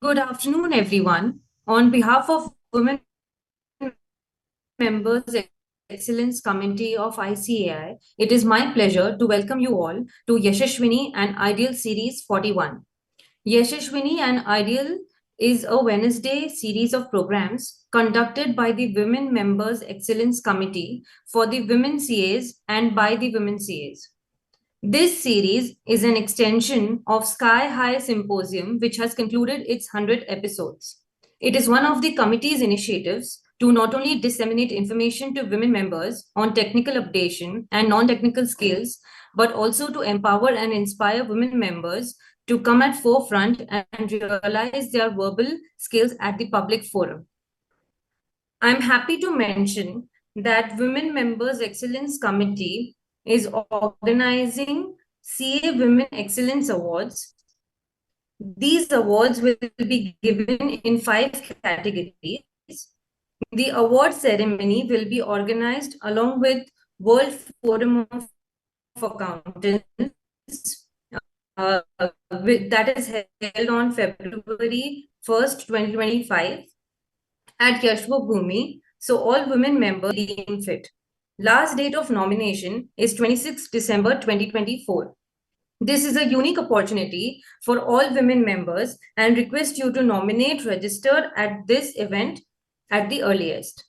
Good afternoon, everyone. On behalf of Women Members Excellence Committee of ICAI, it is my pleasure to welcome you all to Yashashwini and Ideal Series 41. Yashashwini and Ideal is a Wednesday series of programs conducted by the Women Members Excellence Committee for the Women CAs and by the Women CAs. This series is an extension of Sky High Symposium, which has concluded its 100 episodes. It is one of the committee's initiatives to not only disseminate information to women members on technical updation and non technical skills, but also to empower and inspire women members to come at forefront and realize their verbal skills at the public forum. I'm happy to mention that Women Members Excellence Committee is organizing CA Women Excellence Awards. These awards will be given in 5 categories. The award ceremony will be organized along with World Forum of Accountants that is held on February 1st, 2025 at Yashva Bhumi, so all women members deem fit. Last date of nomination is 26 December 2024. This is a unique opportunity for all women members and request you to nominate, register at this event at the earliest.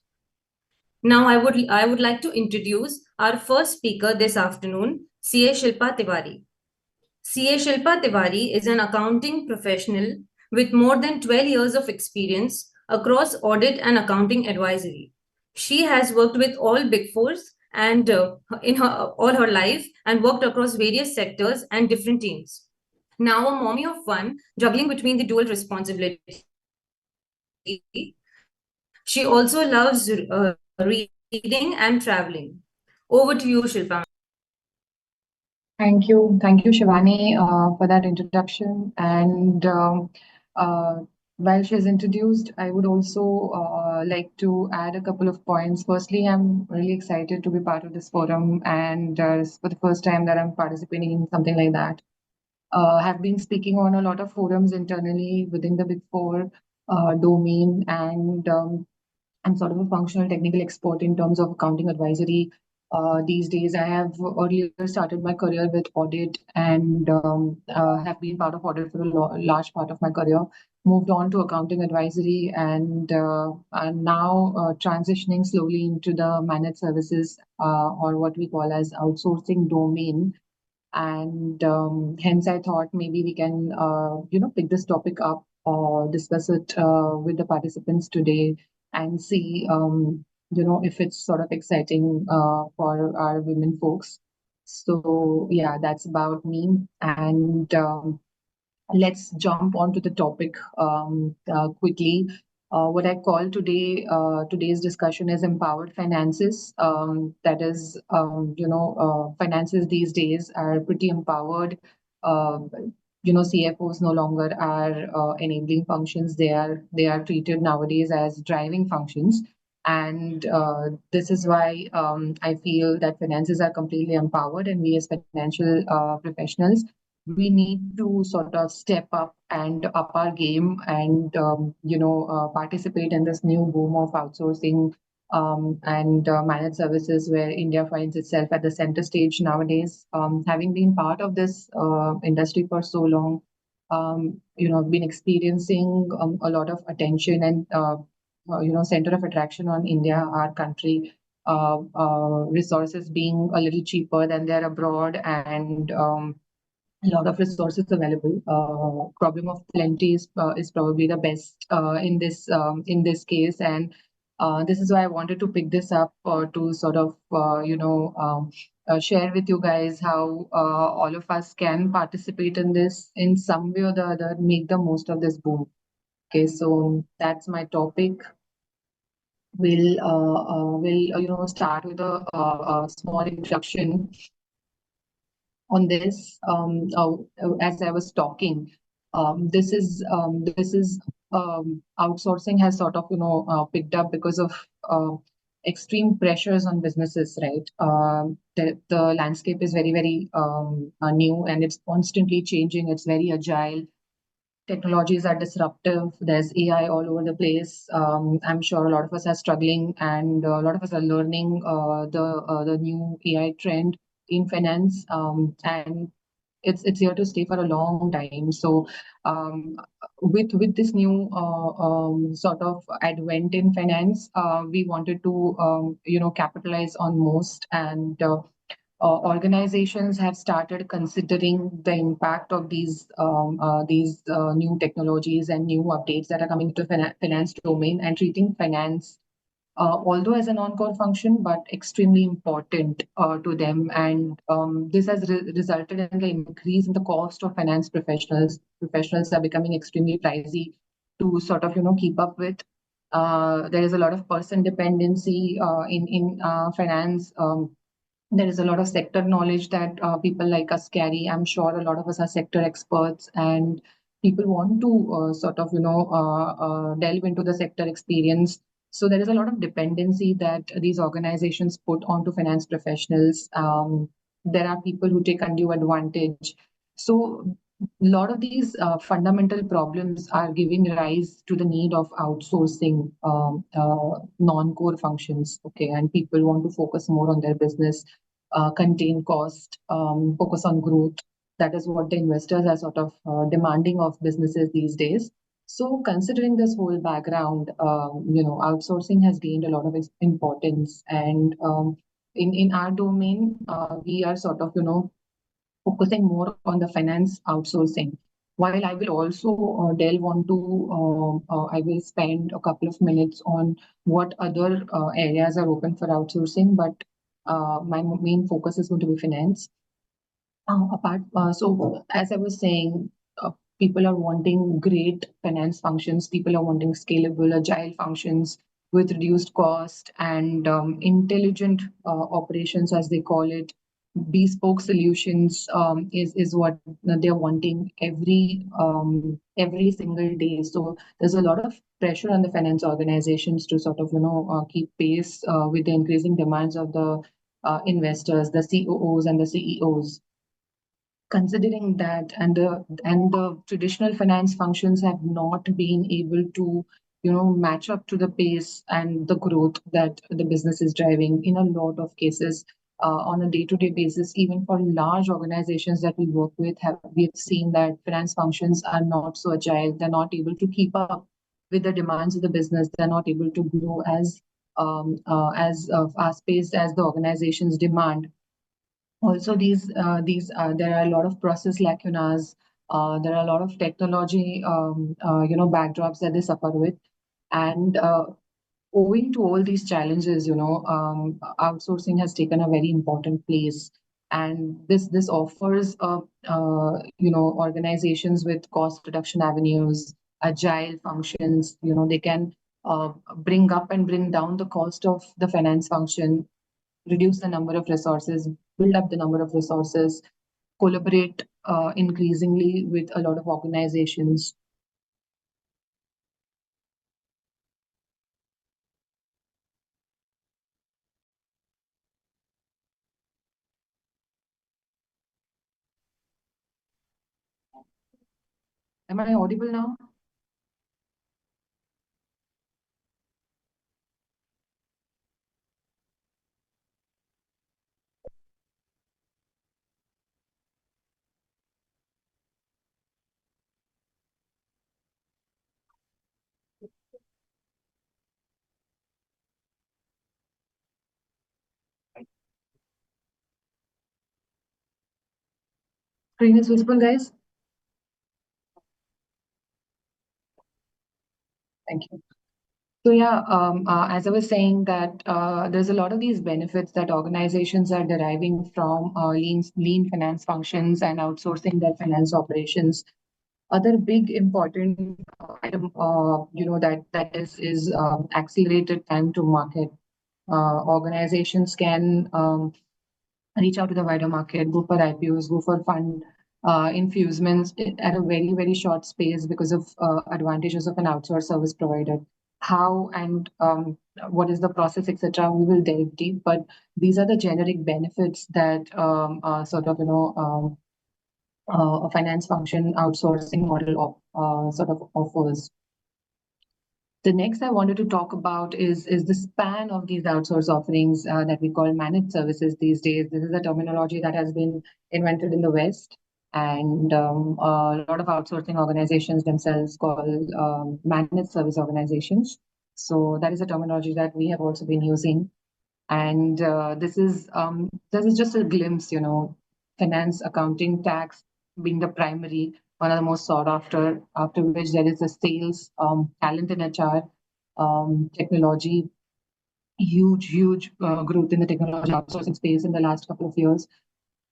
Now I would like to introduce our first speaker this afternoon, CA Shilpa Tiwari. CA Shilpa Tiwari is an accounting professional with more than 12 years of experience across audit and accounting advisory. She has worked with all Big Fours and all her life and worked across various sectors and different teams. Now a mommy of one, juggling between the dual responsibility. She also loves reading and traveling. Over to you, Shilpa. Thank you, Shivani, for that introduction. And while she's introduced, I would also like to add a couple of points. Firstly, I'm really excited to be part of this forum, and for the first time that I'm participating in something like that. Have been speaking on a lot of forums internally within the Big Four domain, and I'm sort of a functional technical expert in terms of accounting advisory. These days, I have earlier started my career with audit and have been part of audit for a large part of my career. Moved on to accounting advisory and I'm now transitioning slowly into the managed services or what we call as outsourcing domain. And hence, I thought maybe we can, pick this topic up or discuss it with the participants today and see, if it's sort of exciting for our women folks. So, yeah, that's about me. And let's jump onto the topic quickly. What I call today's discussion is empowered finances. That is, finances these days are pretty empowered. Uh, CFOs no longer are enabling functions. They are treated nowadays as driving functions. And this is why I feel that finances are completely empowered, and we as financial professionals we need to sort of step up and up our game and participate in this new boom of outsourcing and managed services where India finds itself at the center stage nowadays. Having been part of this industry for so long, I've been experiencing a lot of attention and center of attraction on India, our country. Resources being a little cheaper than they're abroad, and a lot of resources available. Problem of plenty is probably the best in this case, and this is why I wanted to pick this up to sort of share with you guys how all of us can participate in this in some way or the other, make the most of this boom. Okay, so that's my topic. We'll start with a small introduction on this. As I was talking, this is outsourcing has sort of picked up because of extreme pressures on businesses, right? The landscape is very new and it's constantly changing. It's very agile. technologies are disruptive. There's AI all over the place. I'm sure a lot of us are struggling, and a lot of us are learning the new AI trend in finance, and it's here to stay for a long time. So, um, with this new sort of advent in finance, we wanted to capitalize on most and organizations have started considering the impact of these new technologies and new updates that are coming to finance domain and treating finance although as a non-core function, but extremely important to them. And this has resulted in the increase in the cost of finance professionals. Professionals are becoming extremely pricey to sort of keep up with. There is a lot of person dependency in finance. There is a lot of sector knowledge that people like us carry. I'm sure a lot of us are sector experts, and people want to sort of delve into the sector experience. So there is a lot of dependency that these organizations put onto finance professionals. There are people who take undue advantage. So a lot of these fundamental problems are giving rise to the need of outsourcing non-core functions. Okay, and people want to focus more on their business, contain cost, focus on growth. That is what the investors are sort of demanding of businesses these days. So, considering this whole background, outsourcing has gained a lot of importance, and in our domain, we are sort of focusing more on the finance outsourcing. While I will also delve onto, I will spend a couple of minutes on what other areas are open for outsourcing, but my main focus is going to be finance. So as I was saying, people are wanting great finance functions. People are wanting scalable, agile functions with reduced cost and intelligent operations, as they call it. Bespoke solutions is what they're wanting every single day. So there's a lot of pressure on the finance organizations to sort of keep pace with the increasing demands of the investors, the COOs and the CEOs. Considering that and the traditional finance functions have not been able to match up to the pace and the growth that the business is driving in a lot of cases on a day-to-day basis. Even for large organizations that we work with, we've seen that finance functions are not so agile. They're not able to keep up with the demands of the business. They're not able to grow as fast-paced as the organizations demand. Also, these there are a lot of process lacunas. There are a lot of technology, backdrops that they suffer with, and owing to all these challenges, outsourcing has taken a very important place, and this offers organizations with cost reduction avenues, agile functions. They can bring up and bring down the cost of the finance function, reduce the number of resources, build up the number of resources, collaborate increasingly with a lot of organizations. Am I audible now? Screen is visible, guys? Thank you. So yeah, as I was saying that there's a lot of these benefits that organizations are deriving from lean finance functions and outsourcing their finance operations. Other big important item, that is accelerated time to market. Organizations can reach out to the wider market, go for IPOs, go for fund infusements at a very, very short space because of advantages of an outsourced service provider. How and what is the process, etc. We will delve deep, but these are the generic benefits that sort of a finance function outsourcing model sort of offers. The next I wanted to talk about is the span of these outsource offerings that we call managed services these days. This is a terminology that has been invented in the West, and a lot of outsourcing organizations themselves call managed service organizations. So that is a terminology that we have also been using. And this is just a glimpse, finance, accounting, tax being the primary, one of the most sought after. After which there is a sales, talent in HR, technology, huge growth in the technology outsourcing space in the last couple of years.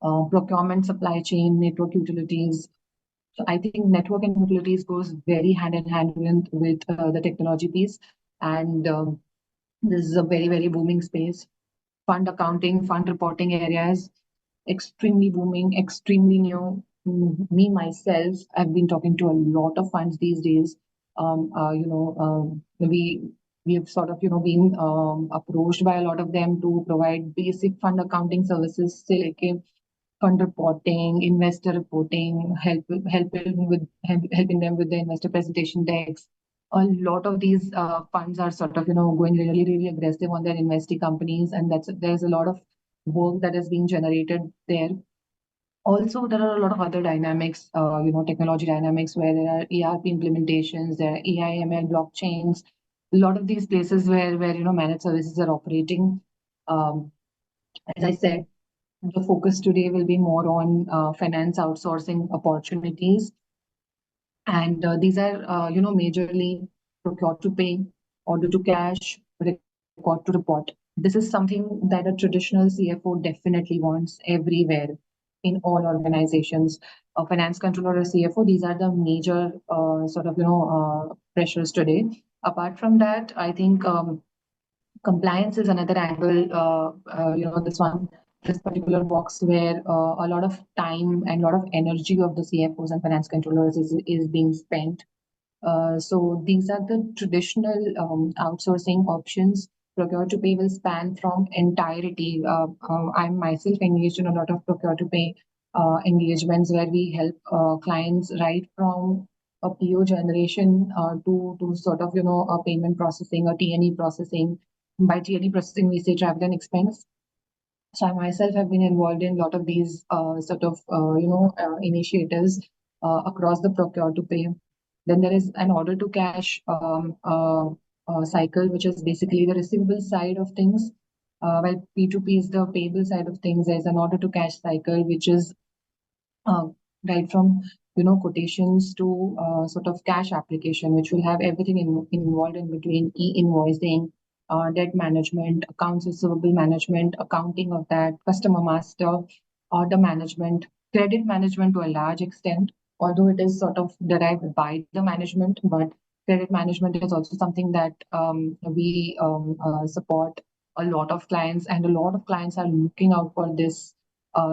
Procurement, supply chain, network utilities. So I think network and utilities goes very hand in hand with the technology piece, and this is a very booming space. Fund accounting, fund reporting areas, extremely booming, extremely new. Me myself, I've been talking to a lot of funds these days. We have sort of been approached by a lot of them to provide basic fund accounting services, say like fund reporting, investor reporting, helping them with the investor presentation decks. A lot of these funds are sort of going really aggressive on their investing companies, and there's a lot of work that is being generated there. Also, there are a lot of other dynamics, technology dynamics where there are ERP implementations, there are AI, ML, blockchains. A lot of these places where managed services are operating. Um, as I said, the focus today will be more on finance outsourcing opportunities, and these are majorly procure to pay, order to cash, record to report. This is something that a traditional CFO definitely wants everywhere in all organizations. A finance controller or CFO, these are the major pressures today. Apart from that, I think compliance is another angle. This particular box where a lot of time and a lot of energy of the CFOs and finance controllers is being spent. So these are the traditional outsourcing options. Procure to pay will span from entirety. I'm myself engaged in a lot of procure to pay engagements where we help clients right from a PO generation to sort of a payment processing or T&E processing. By T&E processing, we say travel and expense. So I myself have been involved in a lot of these initiatives across the procure to pay. Then there is an order to cash cycle, which is basically the receivable side of things. While P2P is the payable side of things, there's an order to cash cycle, which is uh, right from quotations to sort of cash application, which will have everything involved in between: e-invoicing, debt management, accounts receivable management, accounting of that, customer master, order management, credit management to a large extent, although it is sort of derived by the management, but credit management is also something that we support a lot of clients, and a lot of clients are looking out for this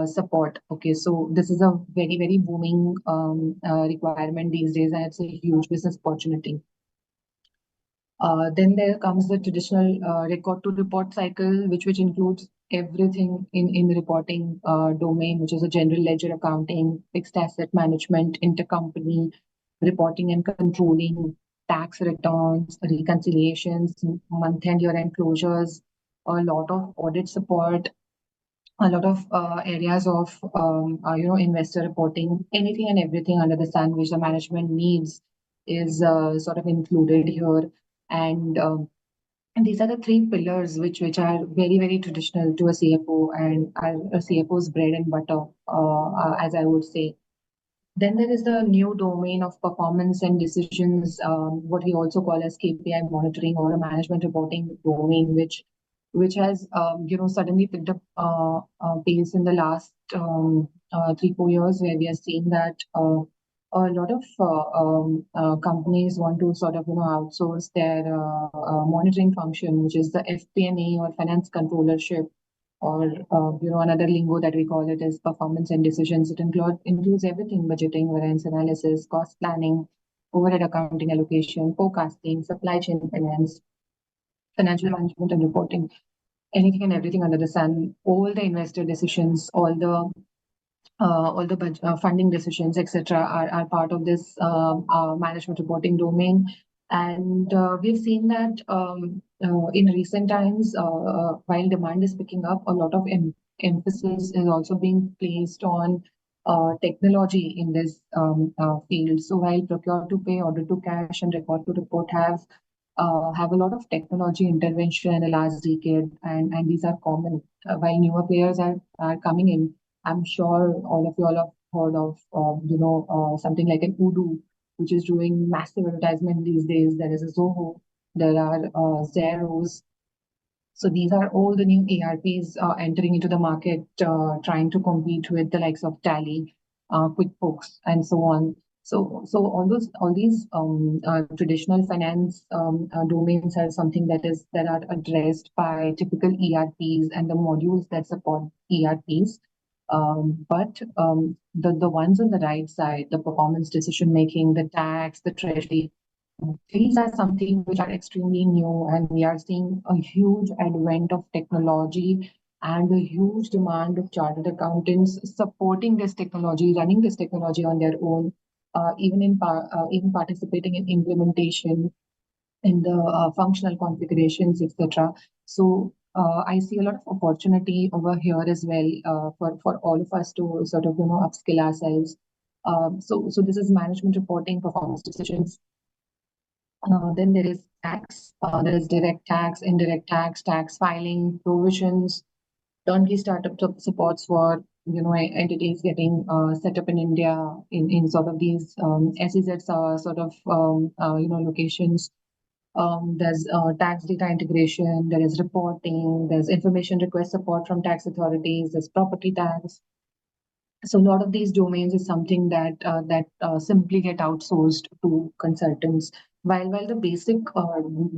support. Okay, so this is a very booming requirement these days, and it's a huge business opportunity. Then there comes the traditional record to report cycle, which includes everything in the reporting domain, which is a general ledger accounting, fixed asset management, intercompany reporting and controlling, tax returns, reconciliations, month-end year-end closures, a lot of audit support, a lot of areas of investor reporting. Anything and everything under the sun which the management needs is sort of included here. And these are the three pillars which are very traditional to a CFO, and are a CFO's bread and butter, as I would say. Then there is the new domain of performance and decisions, what we also call as KPI monitoring or a management reporting domain, which has suddenly picked up pace in the last 3-4 years, where we are seeing that a lot of companies want to sort of outsource their monitoring function, which is the FP&A or finance controllership, or another lingo that we call it is performance and decisions. It includes everything: budgeting, variance analysis, cost planning, overhead accounting allocation, forecasting, supply chain finance, financial management and reporting, anything and everything under the sun, all the investor decisions, all the all the funding decisions, etc., are part of this management reporting domain. And we've seen that in recent times, while demand is picking up, a lot of emphasis is also being placed on technology in this field. So while procure to pay, order to cash, and record to report have a lot of technology intervention in the last decade, and these are common. While newer players are coming in, I'm sure all of you all have heard of, something like an Udo, which is doing massive advertisement these days. There is a Zoho, there are Zeros. So these are all the new ERPs entering into the market, trying to compete with the likes of Tally, QuickBooks, and so on. So all these traditional finance domains are something that are addressed by typical ERPs and the modules that support ERPs. But the ones on the right side, the performance decision making, the tax, the treasury, these are something which are extremely new, and we are seeing a huge advent of technology and a huge demand of chartered accountants supporting this technology, running this technology on their own, even participating in implementation, in the functional configurations, etc. So I see a lot of opportunity over here as well for all of us to sort of upskill ourselves. So this is management reporting, performance decisions. Then there is tax, there is direct tax, indirect tax, tax filing, provisions, turnkey startup supports for entities getting set up in India in sort of these SEZs sort of locations. There's tax data integration, there is reporting, there's information request support from tax authorities, there's property tax. So a lot of these domains is something that simply get outsourced to consultants. While the basic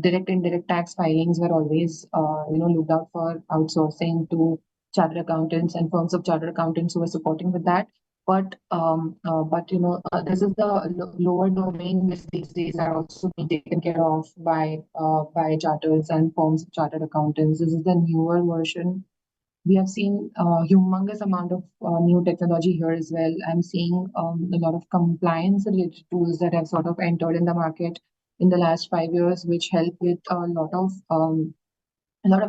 direct indirect tax filings were always looked out for outsourcing to chartered accountants and firms of chartered accountants who were supporting with that. But this is the lower domain which these days are also being taken care of by charters and firms of chartered accountants. This is the newer version. We have seen a humongous amount of new technology here as well. I'm seeing a lot of compliance related tools that have sort of entered in the market in the last 5 years, which help with a lot of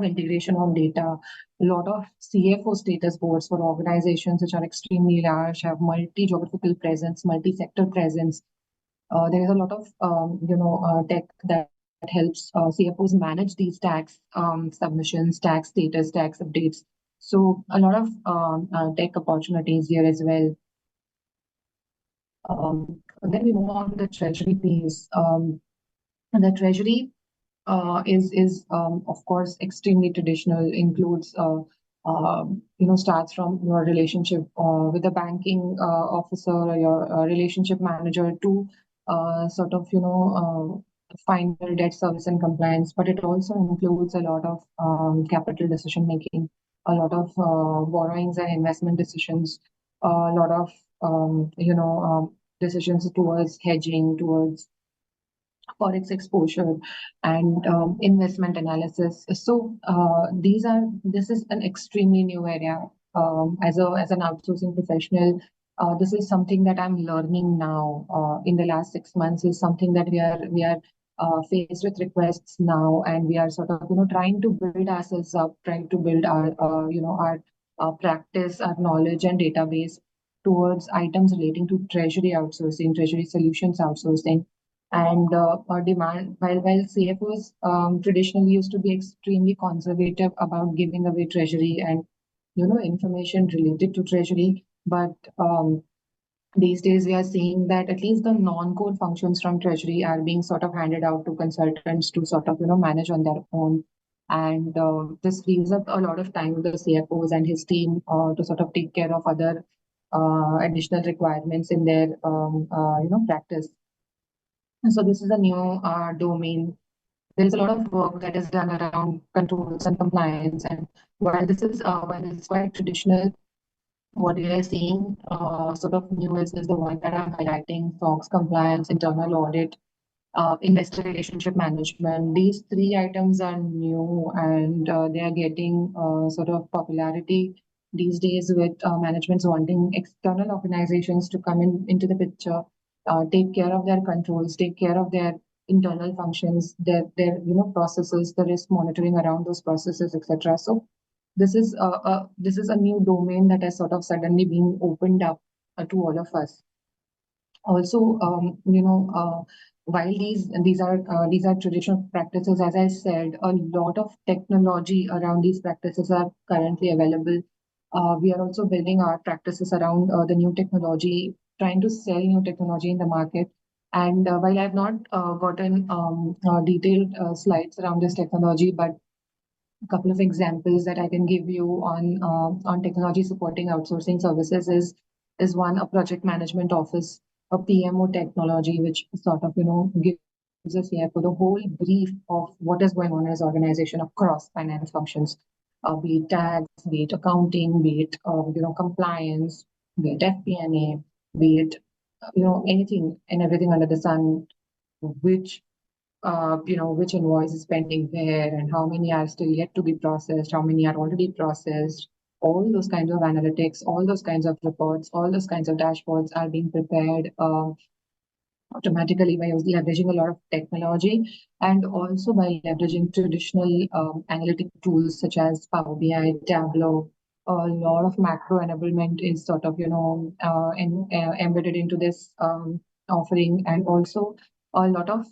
integration on data, a lot of CFO status boards for organizations which are extremely large, have multi-geographical presence, multi-sector presence. There is a lot of tech that helps CFOs manage these tax submissions, tax status, tax updates. So a lot of tech opportunities here as well. Then we move on to the treasury piece. The treasury is of course extremely traditional, includes starts from your relationship with the banking officer or your relationship manager to sort of final debt service and compliance, but it also includes a lot of capital decision making, a lot of borrowings and investment decisions, a lot of decisions towards hedging, towards forex exposure, and investment analysis. So this is an extremely new area. As an outsourcing professional, this is something that I'm learning now. In the last 6 months, is something that we are faced with requests now, and we are sort of trying to build ourselves up, trying to build our practice, our knowledge, and database towards items relating to treasury outsourcing, treasury solutions outsourcing, and demand. While CFOs traditionally used to be extremely conservative about giving away treasury and information related to treasury, but these days we are seeing that at least the non-core functions from treasury are being sort of handed out to consultants to sort of manage on their own. And this frees up a lot of time with the CFOs and his team to sort of take care of other additional requirements in their practice. So this is a new domain. There is a lot of work that is done around controls and compliance. And while this is quite traditional, what we are seeing sort of new is the one that I'm highlighting: SOX compliance, internal audit, investor relationship management. These three items are new, and they are getting sort of popularity these days with managements wanting external organizations to come into the picture, take care of their controls, take care of their internal functions, their processes, the risk monitoring around those processes, etc. So this is a new domain that has sort of suddenly been opened up to all of us. Also, while these are traditional practices, as I said, a lot of technology around these practices are currently available. We are also building our practices around the new technology, trying to sell new technology in the market. And while I've not gotten detailed slides around this technology, but a couple of examples that I can give you on technology supporting outsourcing services is one, a project management office, a PMO technology, which sort of gives a CFO the whole brief of what is going on in his organization across finance functions, be it tax, be it accounting, be it compliance, be it FP&A, be it anything and everything under the sun, which which invoice is pending where and how many are still yet to be processed, how many are already processed. All those kinds of analytics, all those kinds of reports, all those kinds of dashboards are being prepared automatically by leveraging a lot of technology and also by leveraging traditional analytic tools such as Power BI, Tableau. A lot of macro enablement is sort of, embedded into this offering, and also a lot of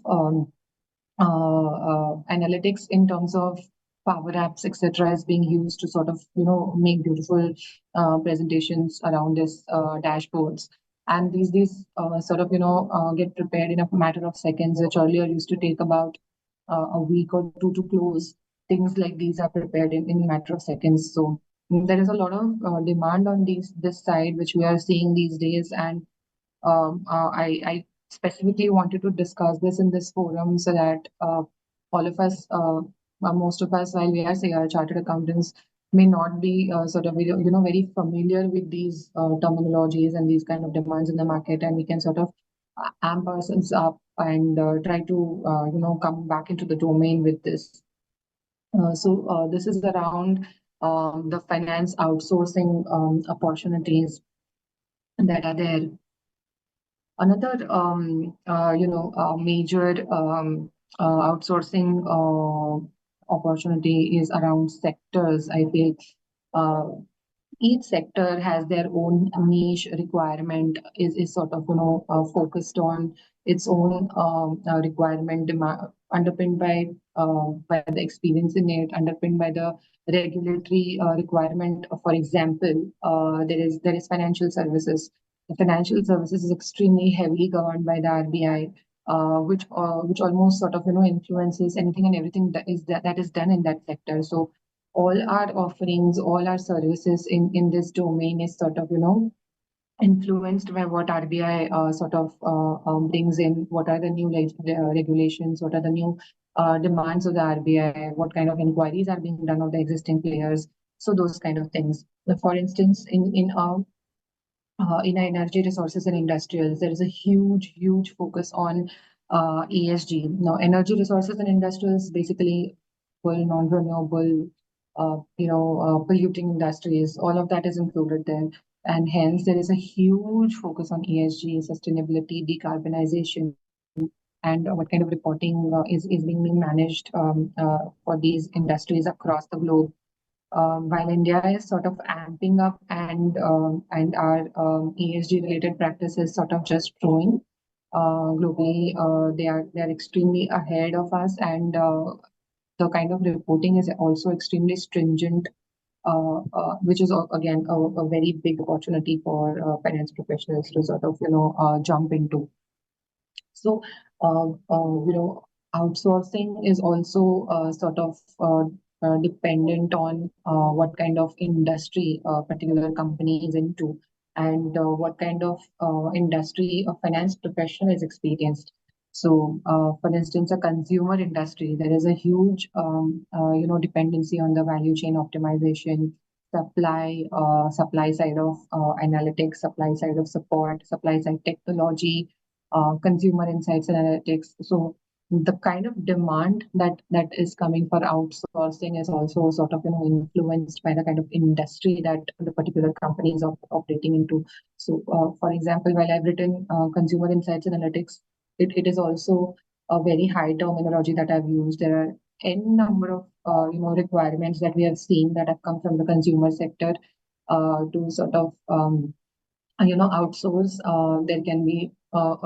analytics in terms of power apps, etc., is being used to sort of make beautiful presentations around this dashboards. And these sort of get prepared in a matter of seconds, which earlier used to take about a week or two to close. Things like these are prepared in a matter of seconds. So there is a lot of demand on this side, which we are seeing these days. And I specifically wanted to discuss this in this forum so that all of us, most of us, while we are, say, chartered accountants, may not be sort of very familiar with these terminologies and these kind of demands in the market, and we can sort of amp ourselves up and try to come back into the domain with this. So this is around the finance outsourcing opportunities that are there. Another, major outsourcing opportunity is around sectors. I feel uh, each sector has their own niche requirement, is sort of focused on its own requirement, underpinned by the experience in it, underpinned by the regulatory requirement. For example, there is financial services. The financial services is extremely heavily governed by the RBI, which almost sort of influences anything and everything that is done in that sector. So all our offerings, all our services in this domain is sort of, influenced by what RBI sort of brings in, what are the new regulations, what are the new demands of the RBI, what kind of inquiries are being done of the existing players. So those kind of things. For instance, in our energy resources and industrials, there is a huge focus on ESG. Now, energy resources and industrials basically non-renewable, polluting industries. All of that is included there, and hence there is a huge focus on ESG, sustainability, decarbonization, and what kind of reporting is being managed for these industries across the globe. While India is sort of amping up and our ESG related practices sort of just growing globally, they are extremely ahead of us, and the kind of reporting is also extremely stringent, which is again a very big opportunity for finance professionals to sort of jump into. So, outsourcing is also sort of dependent on what kind of industry a particular company is into, and what kind of industry a finance professional is experienced. So, for instance, a consumer industry, there is a huge, dependency on the value chain optimization, supply side of analytics, supply side of support, supply side technology, consumer insights and analytics. So the kind of demand that is coming for outsourcing is also sort of influenced by the kind of industry that the particular company is operating into. So, for example, while I've written consumer insights analytics, it is also a very high terminology that I've used. There are n number of requirements that we have seen that have come from the consumer sector to sort of outsource. There can be a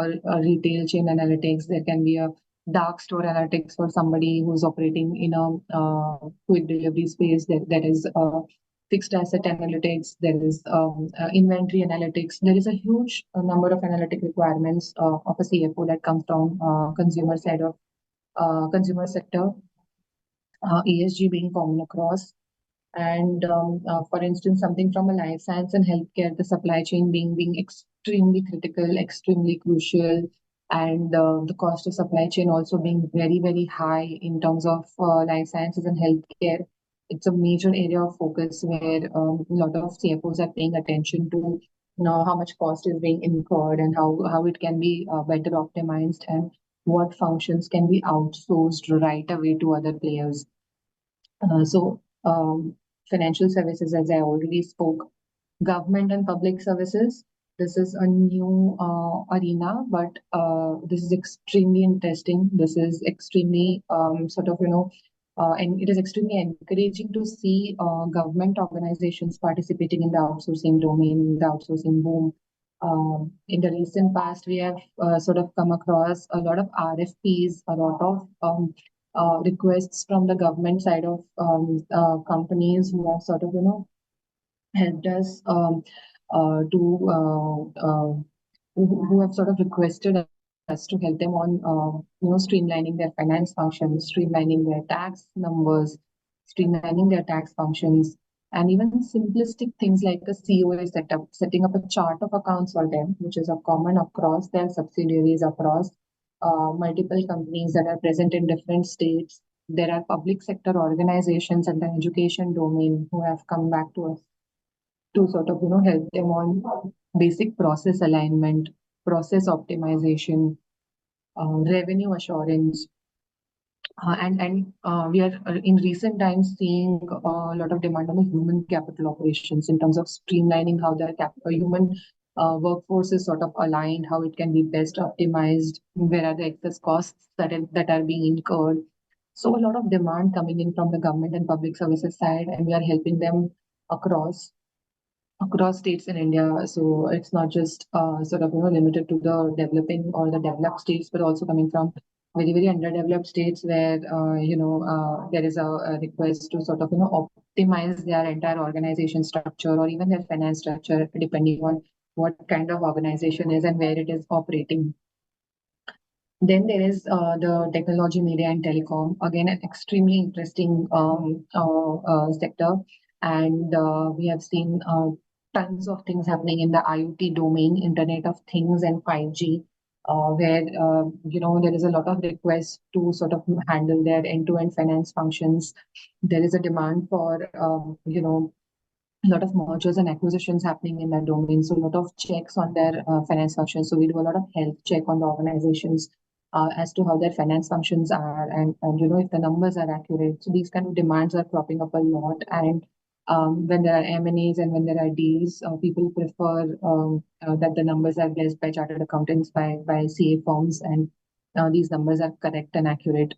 retail chain analytics. There can be a dark store analytics for somebody who's operating in a quick delivery space. There is fixed asset analytics. There is inventory analytics. There is a huge number of analytic requirements of a CFO that comes from consumer side of consumer sector. ESG being common across. And for instance, something from a life science and healthcare, the supply chain being extremely critical, extremely crucial, and the cost of supply chain also being very, very high in terms of life sciences and healthcare. It's a major area of focus where a lot of CFOs are paying attention to know how much cost is being incurred and how it can be better optimized and what functions can be outsourced right away to other players. So, financial services, as I already spoke, government and public services. This is a new arena, but this is extremely interesting. This is extremely and it is extremely encouraging to see government organizations participating in the outsourcing domain, the outsourcing boom. In the recent past, we have sort of come across a lot of RFPs, a lot of requests from the government side of companies who have sort of, helped us to who have sort of requested us to help them on streamlining their finance functions, streamlining their tax numbers, streamlining their tax functions, and even simplistic things like a COA setup, setting up a chart of accounts for them, which is a common across their subsidiaries, across multiple companies that are present in different states. There are public sector organizations and the education domain who have come back to us to sort of help them on basic process alignment, process optimization, revenue assurance, and we are in recent times seeing a lot of demand on the human capital operations in terms of streamlining how their human workforce is sort of aligned, how it can be best optimized, where are the excess costs that are being incurred. So a lot of demand coming in from the government and public services side, and we are helping them across states in India. So it's not just sort of limited to the developing or the developed states, but also coming from very, very underdeveloped states where there is a request to sort of optimize their entire organization structure or even their finance structure, depending on what kind of organization is and where it is operating. Then there is the technology, media, and telecom. Again, an extremely interesting sector. And we have seen tons of things happening in the IoT domain, Internet of Things, and 5G, where there is a lot of requests to sort of handle their end-to-end finance functions. There is a demand for a lot of mergers and acquisitions happening in that domain. So a lot of checks on their finance functions. So we do a lot of health check on the organizations as to how their finance functions are and if the numbers are accurate. So these kind of demands are cropping up a lot. And when there are M&As and when there are deals, people prefer that the numbers are blessed by chartered accountants, by CA firms, and these numbers are correct and accurate.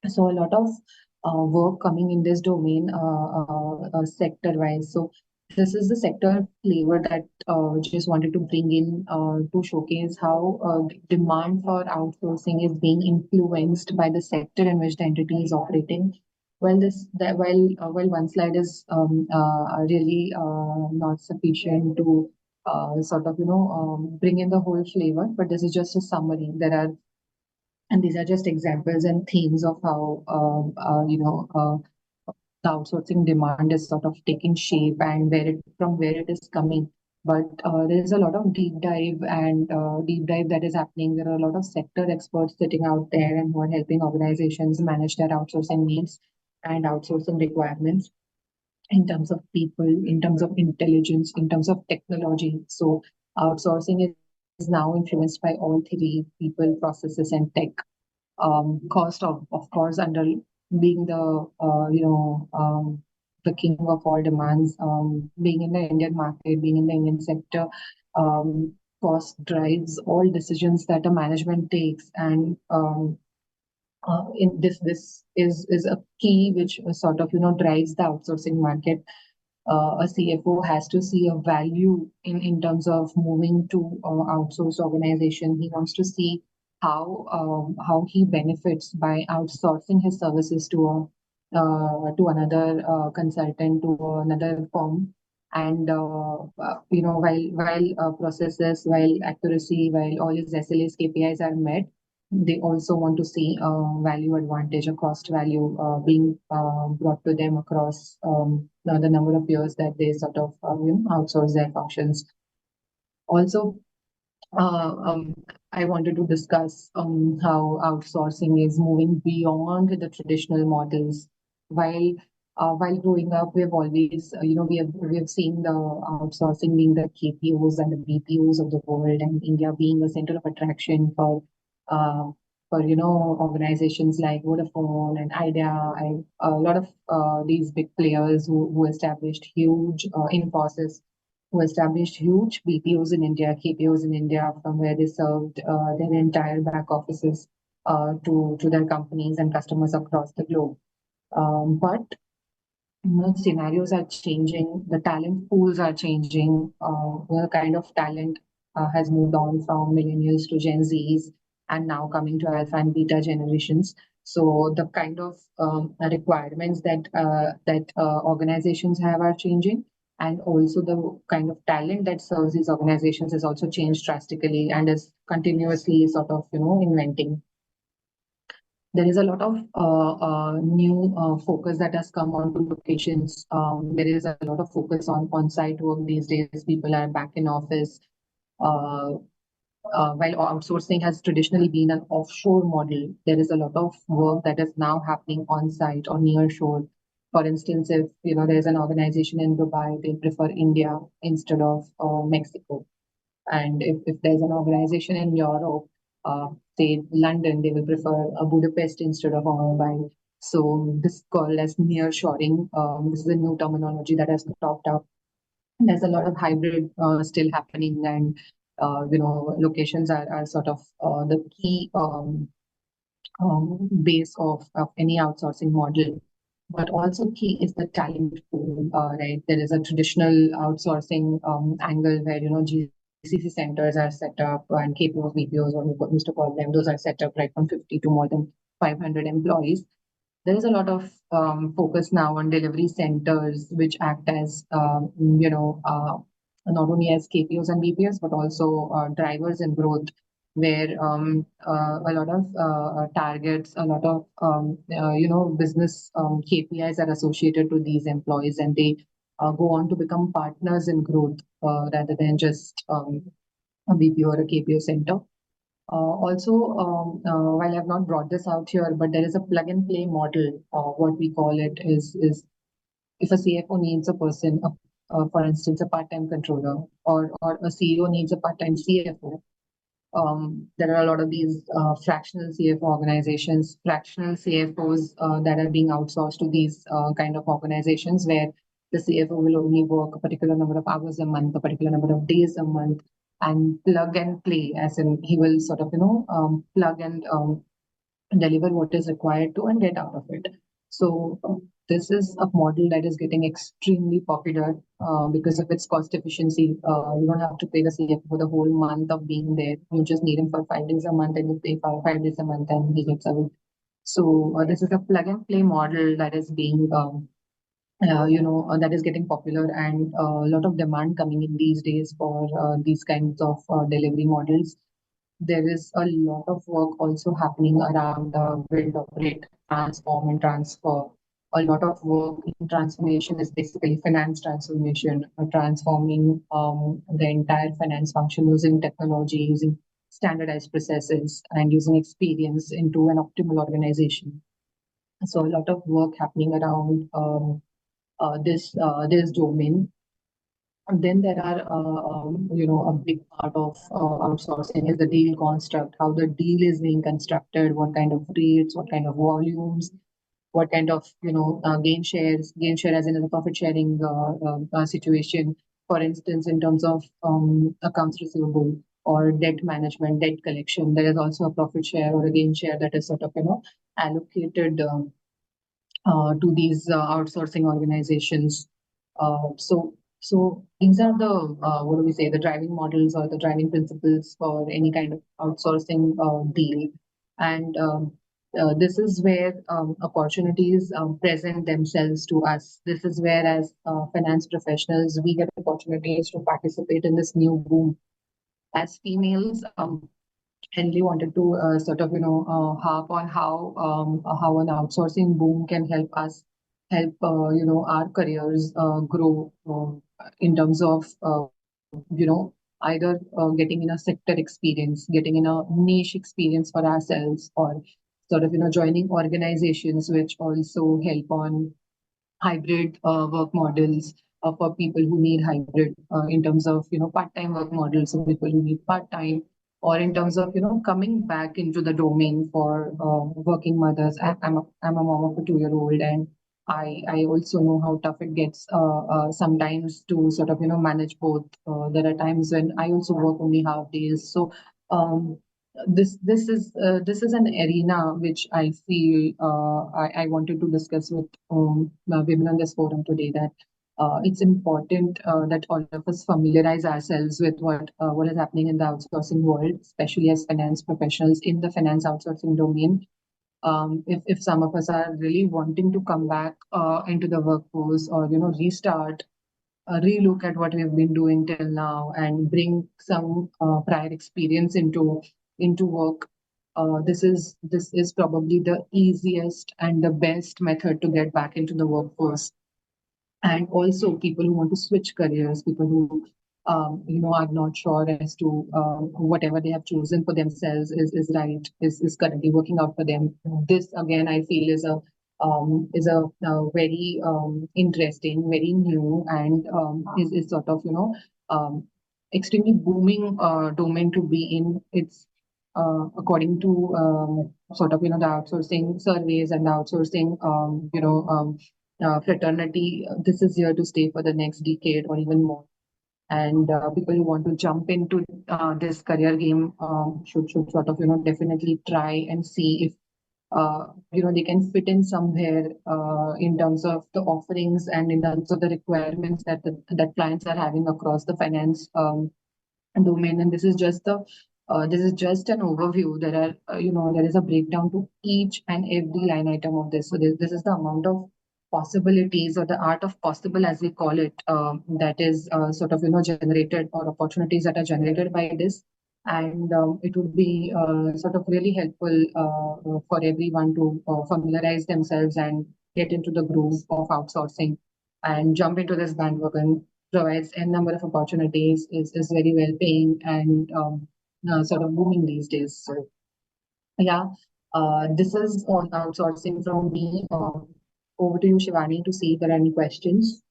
So a lot of work coming in this domain sector wise. So this is the sector flavor that just wanted to bring in to showcase how demand for outsourcing is being influenced by the sector in which the entity is operating. Well, while one slide is really not sufficient to sort of bring in the whole flavor, but this is just a summary. And these are just examples and themes of how the outsourcing demand is sort of taking shape and from where it is coming. But there is a lot of deep dive that is happening. There are a lot of sector experts sitting out there and who are helping organizations manage their outsourcing needs and outsourcing requirements in terms of people, in terms of intelligence, in terms of technology. So outsourcing is now influenced by all three: people, processes, and tech. Cost of course, under being the the king of all demands, being in the Indian market, being in the Indian sector, cost drives all decisions that a management takes, and in this is a key which sort of drives the outsourcing market. A CFO has to see a value in terms of moving to outsourced organization. He wants to see how he benefits by outsourcing his services to another consultant, to another firm. And while processes, while accuracy, while all his SLAs, KPIs are met, they also want to see value advantage, a cost value being brought to them across the number of years that they sort of outsource their functions. Also, uh, um, I wanted to discuss how outsourcing is moving beyond the traditional models. While while growing up, we have always, we have seen the outsourcing being the KPOs and the BPOs of the world, and India being a center of attraction uh, for organizations like Vodafone and Idea, and a lot of these big players who established huge Infosys, who established huge BPOs in India, KPOs in India, from where they served their entire back offices to their companies and customers across the globe. But scenarios are changing, the talent pools are changing, the kind of talent has moved on from millennials to Gen Zs, and now coming to alpha and beta generations. So the kind of requirements that organizations have are changing, and also the kind of talent that serves these organizations has also changed drastically and is continuously sort of inventing. There is a lot of new focus that has come onto locations. There is a lot of focus on on-site work these days. People are back in office. Uh, while outsourcing has traditionally been an offshore model, there is a lot of work that is now happening on-site or near shore. For instance, if there's an organization in Dubai, they prefer India instead of Mexico. And if there's an organization in Europe, say London, they will prefer Budapest instead of Mumbai. So this is called as nearshoring. This is a new terminology that has cropped up. There's a lot of hybrid still happening, and locations are sort of the key base of any outsourcing model. But also key is the talent pool, right? There is a traditional outsourcing angle where GCC centers are set up, and KPOs, BPOs, what we used to call them, those are set up right from 50 to more than 500 employees. There is a lot of focus now on delivery centers, which act as not only as KPOs and BPOs, but also drivers in growth, where a lot of targets, a lot of business KPIs are associated to these employees, and they go on to become partners in growth rather than just a BPO or a KPO center. Also, while I've not brought this out here, but there is a plug and play model. What we call it is if a CFO needs a person, for instance, a part-time controller, or a CEO needs a part-time CFO, there are a lot of these fractional CFO organizations, fractional CFOs that are being outsourced to these kind of organizations, where the CFO will only work a particular number of hours a month, a particular number of days a month, and plug and play, as in he will sort of plug and deliver what is required to and get out of it. So this is a model that is getting extremely popular because of its cost efficiency. You don't have to pay the CFO for the whole month of being there. You just need him for 5 days a month, and you pay for 5 days a month, and he gets away. So this is a plug and play model that is being that is getting popular, and a lot of demand coming in these days for these kinds of delivery models. There is a lot of work also happening around build, operate, transform, and transfer. A lot of work in transformation is basically finance transformation, transforming the entire finance function using technology, using standardized processes, and using experience into an optimal organization. So a lot of work happening around this domain. And then there are, a big part of outsourcing is the deal construct, how the deal is being constructed, what kind of rates, what kind of volumes, what kind of, gain share as in a profit sharing situation. For instance, in terms of accounts receivable or debt management, debt collection, there is also a profit share or a gain share that is sort of, allocated to these outsourcing organizations. So these are the what do we say, the driving models or the driving principles for any kind of outsourcing deal. And this is where opportunities present themselves to us. This is where, as finance professionals, we get opportunities to participate in this new boom. As females, Henley wanted to sort of, harp on how an outsourcing boom can help us help, our careers grow in terms of, either getting in a sector experience, getting in a niche experience for ourselves, or sort of, joining organizations which also help on hybrid work models for people who need hybrid in terms of part-time work models for people who need part-time, or in terms of coming back into the domain for working mothers. I'm a mom of a 2-year-old, and I also know how tough it gets sometimes to sort of manage both. There are times when I also work only half days, so um, this is an arena which I feel I wanted to discuss with women on this forum today, that it's important that all of us familiarize ourselves with what is happening in the outsourcing world, especially as finance professionals in the finance outsourcing domain. If some of us are really wanting to come back into the workforce, or restart, relook at what we've been doing till now and bring some prior experience into work. This is probably the easiest and the best method to get back into the workforce. And also people who want to switch careers, people who are not sure as to whatever they have chosen for themselves is right, is currently working out for them. This again I feel is a very interesting, very new, and is sort of um, extremely booming domain to be in. It's according to sort of the outsourcing surveys and the outsourcing fraternity, this is here to stay for the next decade or even more. And people who want to jump into this career game should sort of definitely try and see if they can fit in somewhere in terms of the offerings and in terms of the requirements that clients are having across the finance domain. And this is just an overview. There is a breakdown to each and every line item of this. So this is the amount of possibilities, or the art of possible, as we call it, that is sort of generated, or opportunities that are generated by this. And it would be sort of really helpful for everyone to familiarize themselves and get into the groove of outsourcing and jump into this bandwagon. Provides a number of opportunities, is very well paying, and sort of booming these days. So yeah, this is on outsourcing from me. Over to you, Shivani, to see if there are any questions.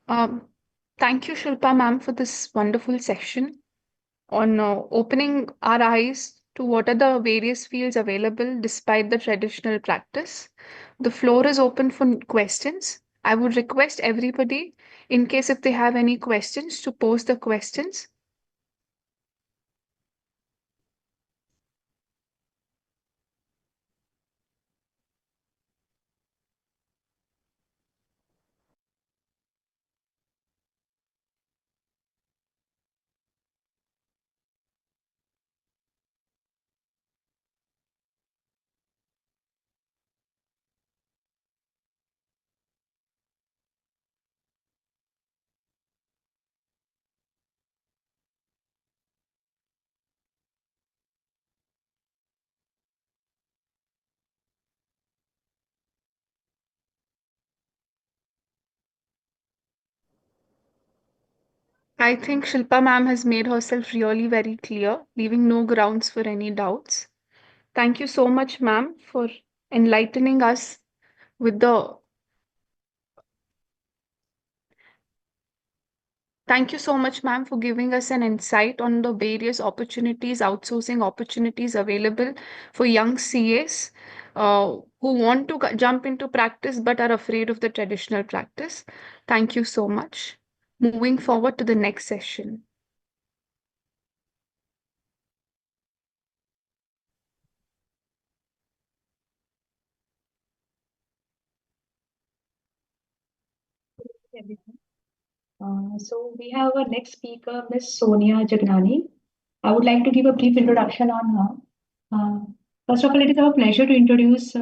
Um, Thank you, Shilpa ma'am, for this wonderful section on opening our eyes to what are the various fields available despite the traditional practice. The floor is open for questions. I would request everybody, in case if they have any questions, to post the questions. I think Shilpa ma'am has made herself really very clear, leaving no grounds for any doubts. Thank you so much, ma'am, for enlightening us with the. Thank you so much, ma'am, for giving us an insight on the various opportunities, outsourcing opportunities available for young CAs who want to jump into practice but are afraid of the traditional practice. Thank you so much. Moving forward to the next session. Everyone. So we have our next speaker, Miss Sonia Jagnani. I would like to give a brief introduction on her. First of all, it is our pleasure to introduce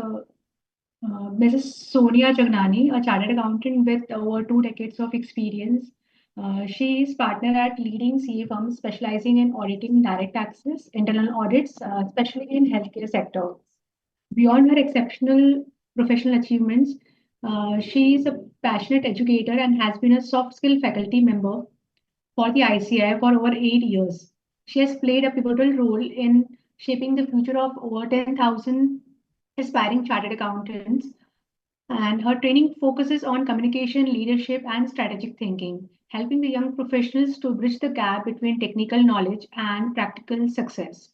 Mrs. Sonia Jagnani, a chartered accountant with over 2 decades of experience. She is partner at leading CA firms specializing in auditing direct taxes, internal audits, especially in healthcare sector. Beyond her exceptional professional achievements, she is a passionate educator and has been a soft skill faculty member for the ICI for over 8 years. She has played a pivotal role in shaping the future of over 10,000 aspiring chartered accountants, and her training focuses on communication, leadership, and strategic thinking, helping the young professionals to bridge the gap between technical knowledge and practical success.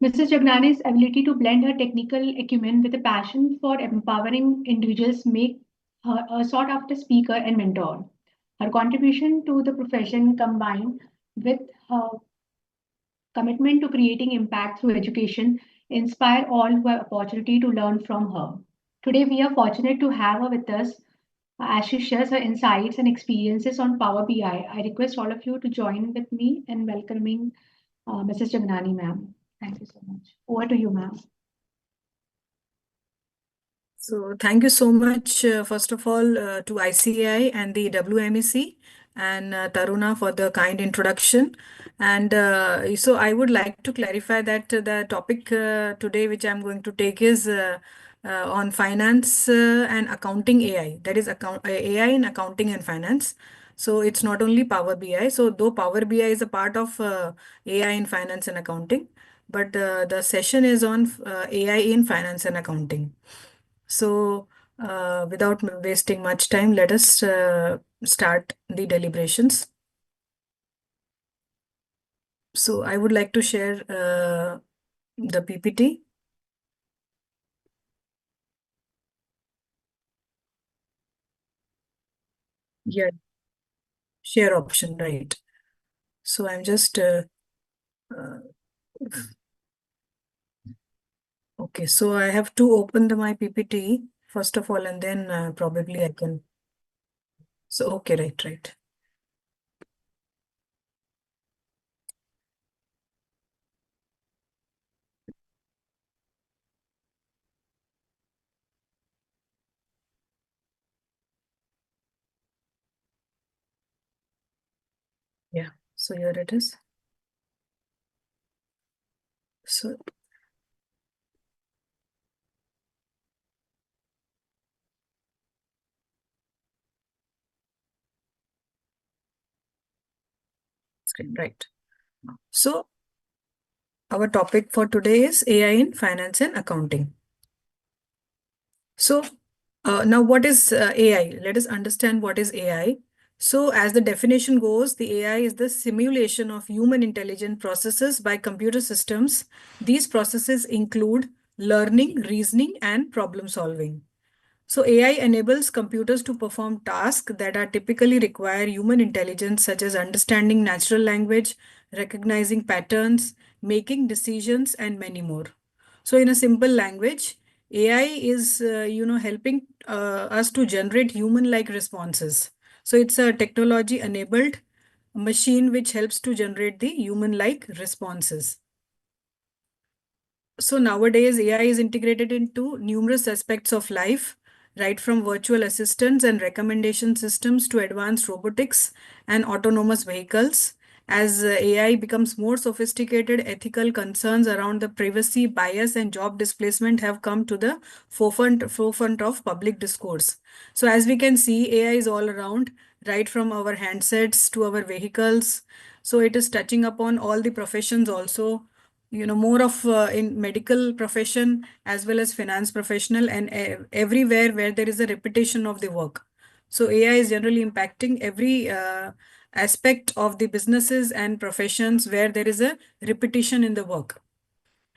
Mrs. Jagnani's ability to blend her technical acumen with a passion for empowering individuals make her a sought after speaker and mentor. Her contribution to the profession combined with her commitment to creating impact through education inspire all who have opportunity to learn from her. Today we are fortunate to have her with us as she shares her insights and experiences on Power BI. I request all of you to join with me in welcoming Mrs. Jagnani, ma'am. Thank you so much. Over to you, ma'am. So thank you so much, first of all, to ICI and the WMEC and Taruna for the kind introduction. And so I would like to clarify that the topic today, which I'm going to take is on finance and accounting AI, that is AI in accounting and finance. So it's not only Power BI. So though Power BI is a part of AI in finance and accounting, but the session is on AI in finance and accounting. So, without wasting much time, let us start the deliberations. So, I would like to share the PPT. Yeah, share option, right. So, I'm just, okay, so I have to open my PPT first of all, and then probably I can. So, okay, right. Yeah, so here it is. So, screen, right. So, our topic for today is AI in finance and accounting. So now what is AI? Let us understand what is AI. So as the definition goes, the AI is the simulation of human intelligent processes by computer systems. These processes include learning, reasoning, and problem solving. So AI enables computers to perform tasks that are typically require human intelligence, such as understanding natural language, recognizing patterns, making decisions, and many more. So in a simple language, AI is, helping us to generate human-like responses. So it's a technology-enabled machine which helps to generate the human-like responses. So nowadays, AI is integrated into numerous aspects of life, right from virtual assistants and recommendation systems to advanced robotics and autonomous vehicles. As AI becomes more sophisticated, ethical concerns around the privacy, bias, and job displacement have come to the forefront of public discourse. So as we can see, AI is all around, right from our handsets to our vehicles. So it is touching upon all the professions also, more of in medical profession as well as finance professional, and everywhere where there is a repetition of the work. So AI is generally impacting every aspect of the businesses and professions where there is a repetition in the work.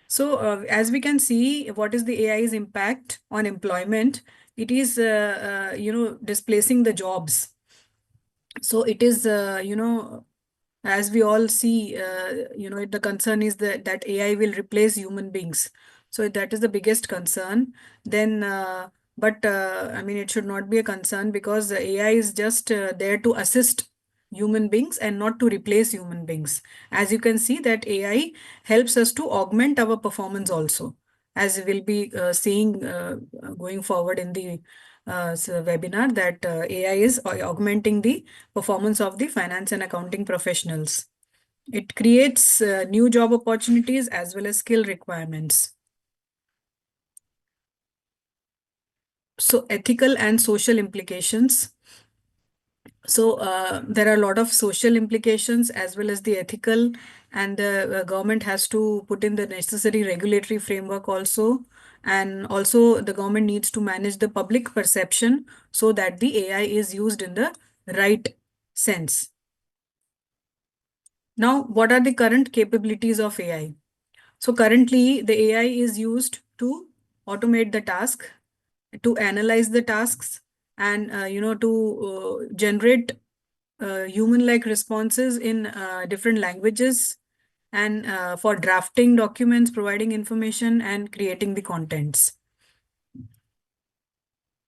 So as we can see, what is the AI's impact on employment? It is, displacing the jobs. So it is, as we all see, the concern is that AI will replace human beings. So that is the biggest concern. Then, but I mean, it should not be a concern because the AI is just there to assist human beings and not to replace human beings. As you can see, that AI helps us to augment our performance also, as we'll be seeing going forward in the webinar, that AI is augmenting the performance of the finance and accounting professionals. It creates new job opportunities as well as skill requirements. So ethical and social implications. So there are a lot of social implications as well as the ethical, and the government has to put in the necessary regulatory framework also. And also the government needs to manage the public perception so that the AI is used in the right sense. Now, what are the current capabilities of AI? So currently the AI is used to automate the task, to analyze the tasks, and to generate human-like responses in different languages, and for drafting documents, providing information, and creating the contents.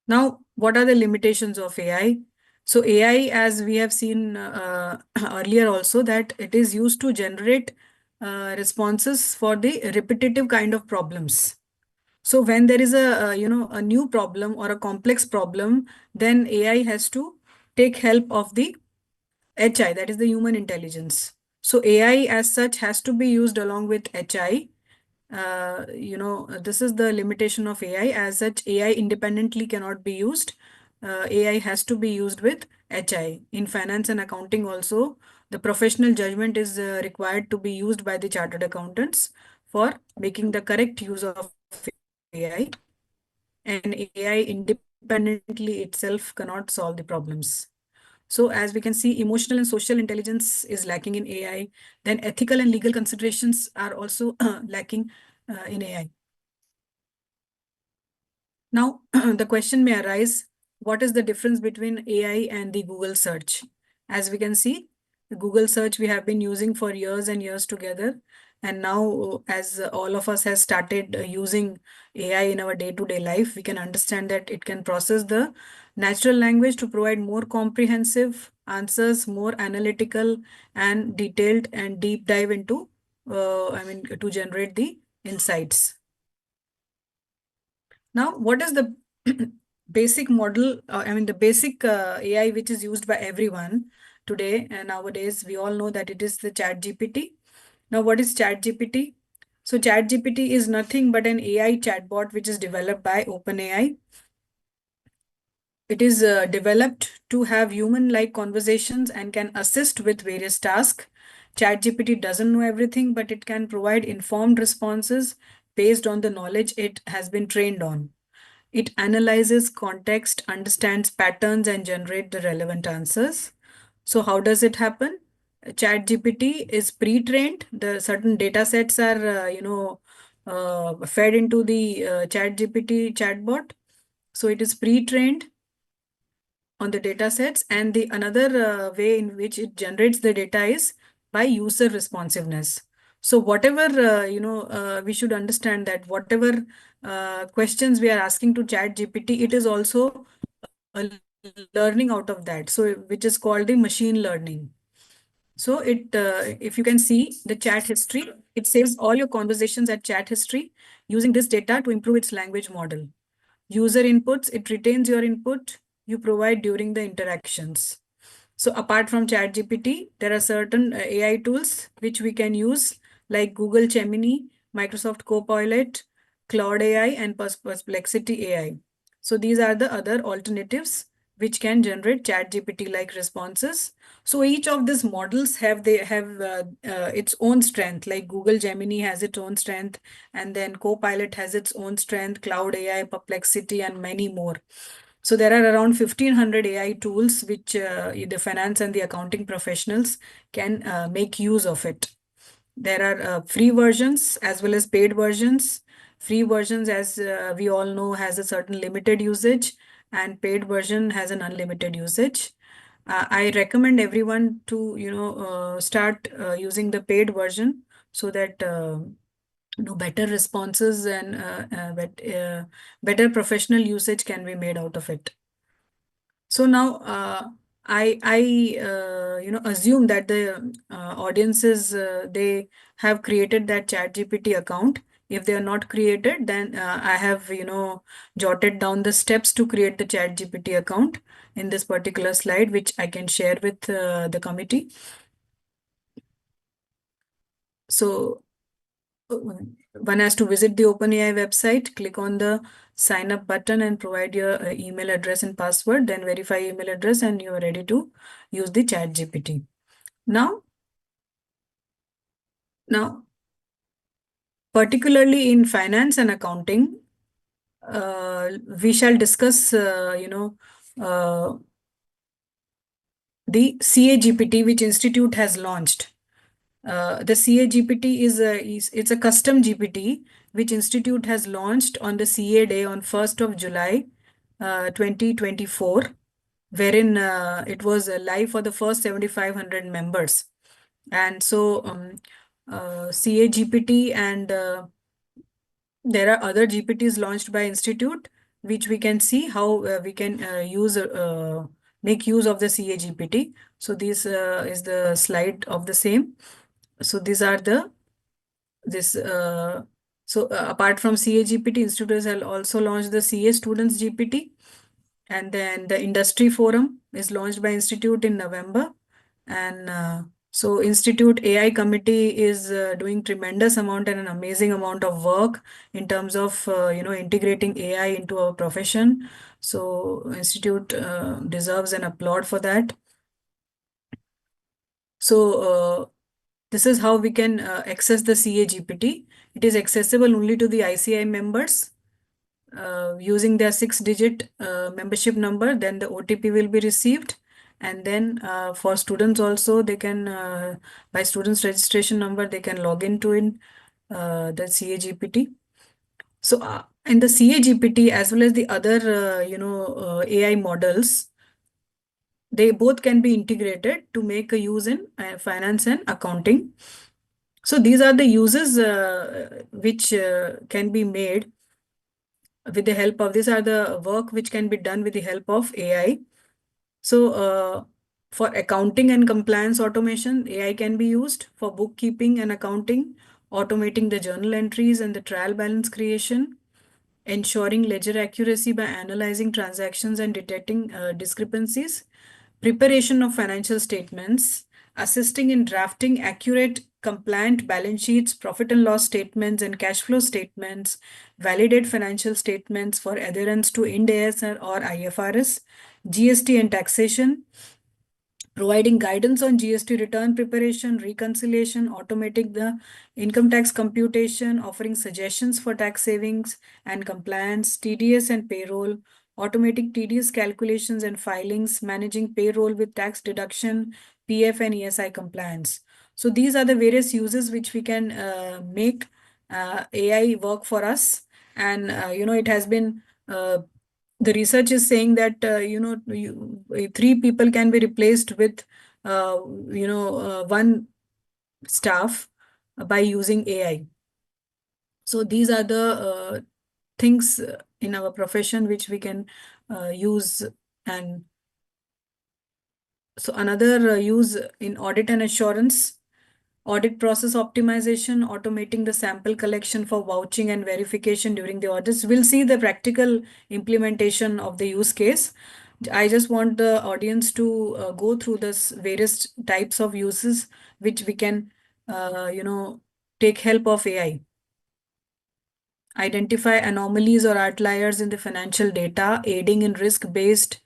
Now, what are the limitations of AI? So AI, as we have seen earlier also, that it is used to generate responses for the repetitive kind of problems. So when there is a new problem or a complex problem, then AI has to take help of the HI, that is the human intelligence. So AI as such has to be used along with HI. This is the limitation of AI. As such, AI independently cannot be used. AI has to be used with HI. In finance and accounting also, the professional judgment is required to be used by the chartered accountants for making the correct use of AI. And AI independently itself cannot solve the problems. So as we can see, emotional and social intelligence is lacking in AI. Then ethical and legal considerations are also lacking in AI. Now, the question may arise, what is the difference between AI and the Google search? As we can see, the Google search we have been using for years and years together. And now, as all of us has started using AI in our day-to-day life, we can understand that it can process the natural language to provide more comprehensive answers, more analytical and detailed and deep dive into, to generate the insights. Now, what is the basic model, the basic AI which is used by everyone today and nowadays? We all know that it is the ChatGPT. Now, what is ChatGPT? So ChatGPT is nothing but an AI chatbot which is developed by OpenAI. It is developed to have human-like conversations and can assist with various tasks. ChatGPT doesn't know everything, but it can provide informed responses based on the knowledge it has been trained on. It analyzes context, understands patterns, and generate the relevant answers. So how does it happen? ChatGPT is pre-trained. The certain data sets are, fed into the ChatGPT chatbot. So it is pre-trained on the data sets, and the another way in which it generates the data is by user responsiveness. So whatever, we should understand that whatever questions we are asking to ChatGPT, it is also learning out of that. So which is called the machine learning. So if you can see the chat history, it saves all your conversations at chat history using this data to improve its language model. User inputs, it retains your input you provide during the interactions. So apart from ChatGPT, there are certain AI tools which we can use like Google Gemini, Microsoft Copilot, Claude AI, and Perplexity AI. So these are the other alternatives which can generate ChatGPT-like responses. So each of these models have its own strength. Like Google Gemini has its own strength, and then Copilot has its own strength, Cloud AI, Perplexity, and many more. So there are around 1,500 AI tools which the finance and the accounting professionals can make use of it. There are free versions as well as paid versions. Free versions, as we all know, has a certain limited usage, and paid version has an unlimited usage. I recommend everyone to, start using the paid version so that better responses and better professional usage can be made out of it. So now I assume that the audiences they have created that ChatGPT account. If they are not created, then I have jotted down the steps to create the ChatGPT account in this particular slide, which I can share with the committee. So one has to visit the OpenAI website, click on the sign up button and provide your email address and password, then verify email address and you are ready to use the ChatGPT. Now, particularly in finance and accounting, we shall discuss, the CAGPT, which Institute has launched. The CAGPT it's a custom GPT which Institute has launched on the CA Day on 1st of July 2024, wherein it was live for the first 7,500 members. And so CAGPT and there are other GPTs launched by Institute, which we can see how we can make use of the CAGPT. So this is the slide of the same. So these are apart from CAGPT, Institute has also launched the CA Students GPT, and then the Industry Forum is launched by Institute in November. And so Institute AI committee is doing tremendous amount and an amazing amount of work in terms of integrating AI into our profession. So Institute deserves an applaud for that. So this is how we can access the CAGPT. It is accessible only to the ICI members using their 6-digit membership number. Then the OTP will be received. And then for students also, they can, by students registration number, they can log into the CAGPT. So in the CAGPT as well as the other, AI models, they both can be integrated to make a use in finance and accounting. So these are the uses which can be made with the help of, these are the work which can be done with the help of AI. So for accounting and compliance automation, AI can be used for bookkeeping and accounting, automating the journal entries and the trial balance creation, ensuring ledger accuracy by analyzing transactions and detecting discrepancies, preparation of financial statements, assisting in drafting accurate, compliant balance sheets, profit and loss statements, and cash flow statements, validate financial statements for adherence to Ind AS or IFRS, GST and taxation, providing guidance on GST return preparation, reconciliation, automating the income tax computation, offering suggestions for tax savings and compliance, TDS and payroll, automating TDS calculations and filings, managing payroll with tax deduction, PF and ESI compliance. So these are the various uses which we can make AI work for us. And, it has been the research is saying that 3 people can be replaced with one staff by using AI. So these are the things in our profession which we can use. And so another use in audit and assurance, audit process optimization, automating the sample collection for vouching and verification during the audits. We'll see the practical implementation of the use case. I just want the audience to go through this various types of uses which we can, take help of AI. Identify anomalies or outliers in the financial data, aiding in risk-based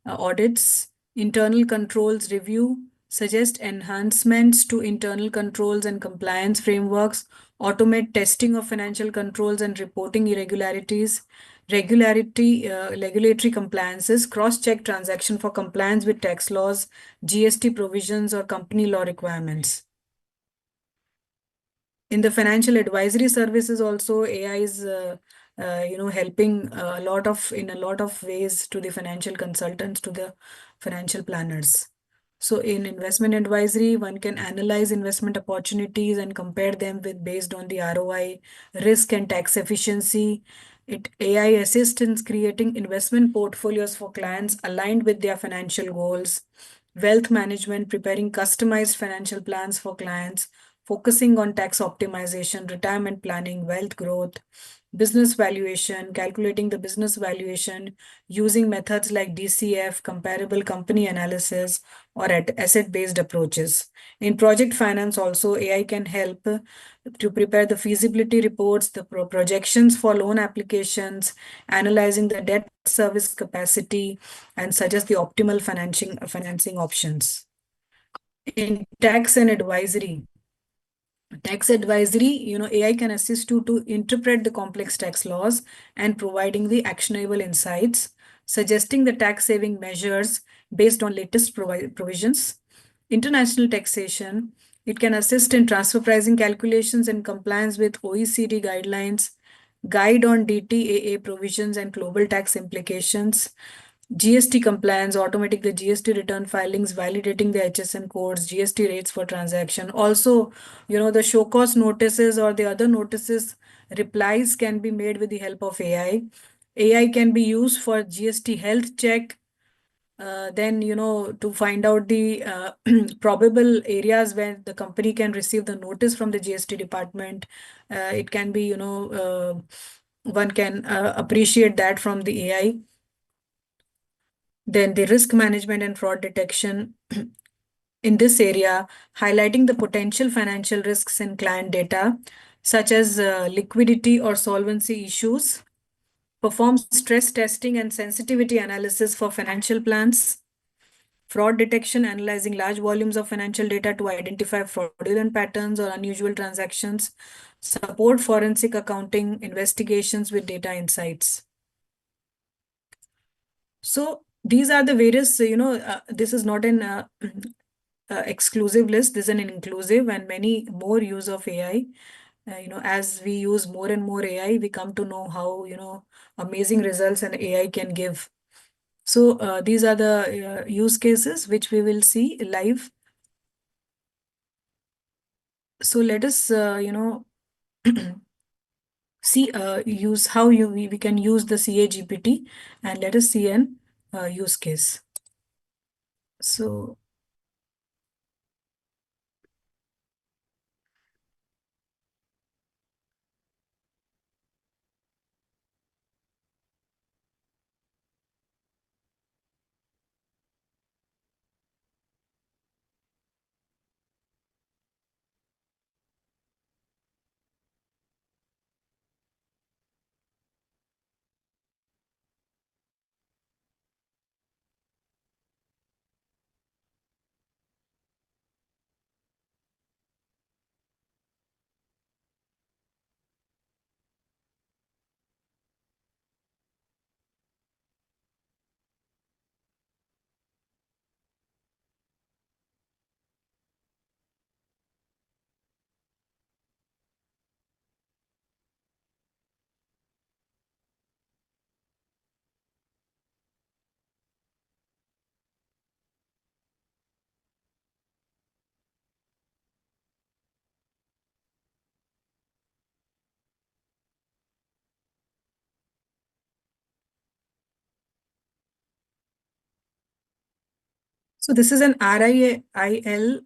audits, internal controls review, suggest enhancements to internal controls and compliance frameworks, automate testing of financial controls and reporting irregularities, regulatory compliances, cross-check transaction for compliance with tax laws, GST provisions, or company law requirements. In the financial advisory services also, AI is helping in a lot of ways to the financial consultants, to the financial planners. So in investment advisory, one can analyze investment opportunities and compare them with based on the ROI, risk and tax efficiency. AI assists in creating investment portfolios for clients aligned with their financial goals. Wealth management, preparing customized financial plans for clients, focusing on tax optimization, retirement planning, wealth growth, business valuation, calculating the business valuation using methods like DCF, comparable company analysis, or asset-based approaches. In project finance also, AI can help to prepare the feasibility reports, the projections for loan applications, analyzing the debt service capacity, and suggest the optimal financing options. In tax and advisory, AI can assist you to interpret the complex tax laws and providing the actionable insights, suggesting the tax saving measures based on latest provisions. International taxation, it can assist in transfer pricing calculations and compliance with OECD guidelines, guide on DTAA provisions and global tax implications, GST compliance, automatic the GST return filings, validating the HSN codes, GST rates for transaction. Also, the show cause notices or the other notices replies can be made with the help of AI. AI can be used for GST health check. Then, to find out the probable areas where the company can receive the notice from the GST department. It can be, one can appreciate that from the AI. Then the risk management and fraud detection in this area, highlighting the potential financial risks in client data, such as liquidity or solvency issues, perform stress testing and sensitivity analysis for financial plans, fraud detection, analyzing large volumes of financial data to identify fraudulent patterns or unusual transactions, support forensic accounting investigations with data insights. So these are the various, this is not an exclusive list, this is an inclusive and many more use of AI. As we use more and more AI, we come to know how, amazing results an AI can give. So these are the use cases which we will see live. So let us, see use how we can use the CA-GPT, and let us see an use case. So So this is an RIL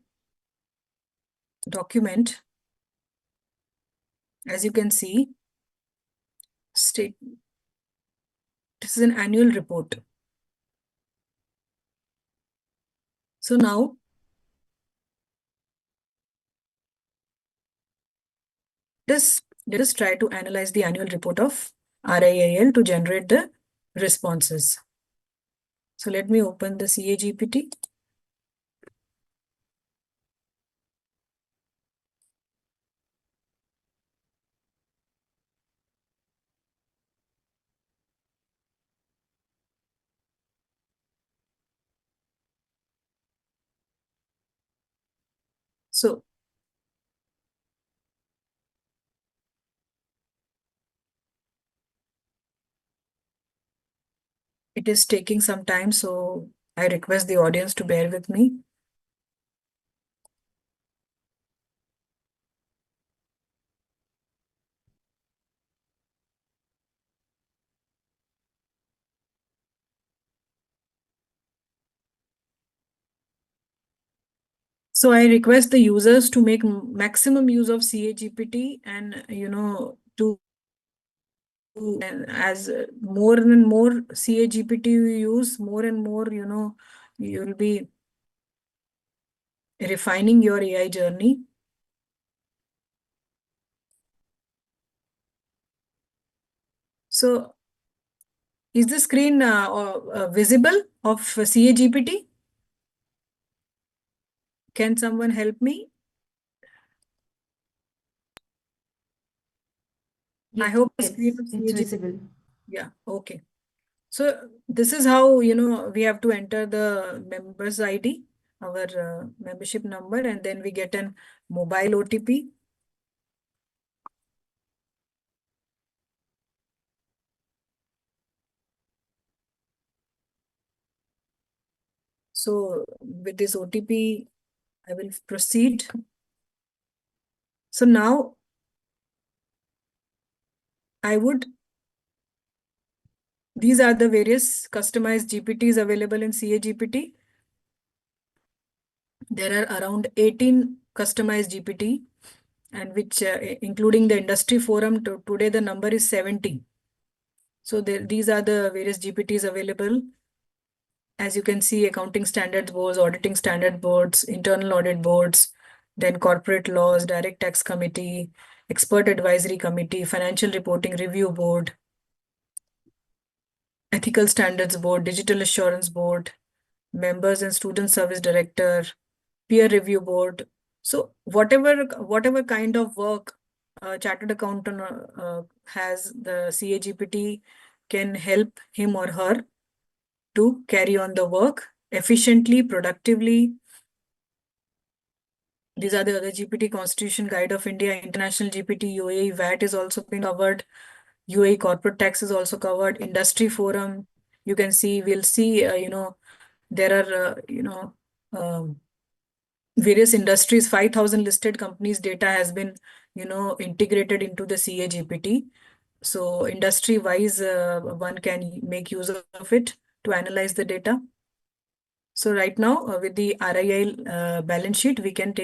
document. As you can see, this is an annual report. So now, let us try to analyze the annual report of RIL to generate the responses. So let me open the CAGPT. So it is taking some time, so I request the audience to bear with me. So I request the users to make maximum use of CAGPT and, to and as more and more CAGPT you use, more and more, you will be refining your AI journey. So is the screen visible of CAGPT? Can someone help me? I hope the screen of It's CAGPT. visible. Yeah, okay. So this is how, we have to enter the members ID, our membership number, and then we get an mobile OTP. So with this OTP, I will proceed. So now these are the various customized GPTs available in CAGPT. There are around 18 customized GPT, and which including the industry forum, today the number is 70. So these are the various GPTs available. As you can see, accounting standards boards, auditing standard boards, internal audit boards, then corporate laws, direct tax committee, expert advisory committee, financial reporting review board, ethical standards board, digital assurance board, members and student service director, peer review board. So whatever kind of work a chartered accountant has, the CAGPT can help him or her to carry on the work efficiently, productively. These are the other GPT: Constitution, Guide of India, International GPT, UAE, VAT is also being covered. UAE corporate tax is also covered. Industry forum, you can see, we'll see, there are, various industries, 5,000 listed companies data has been, integrated into the CAGPT. So industry wise, one can make use of it to analyze the data. So right now, with the RIL balance sheet, we can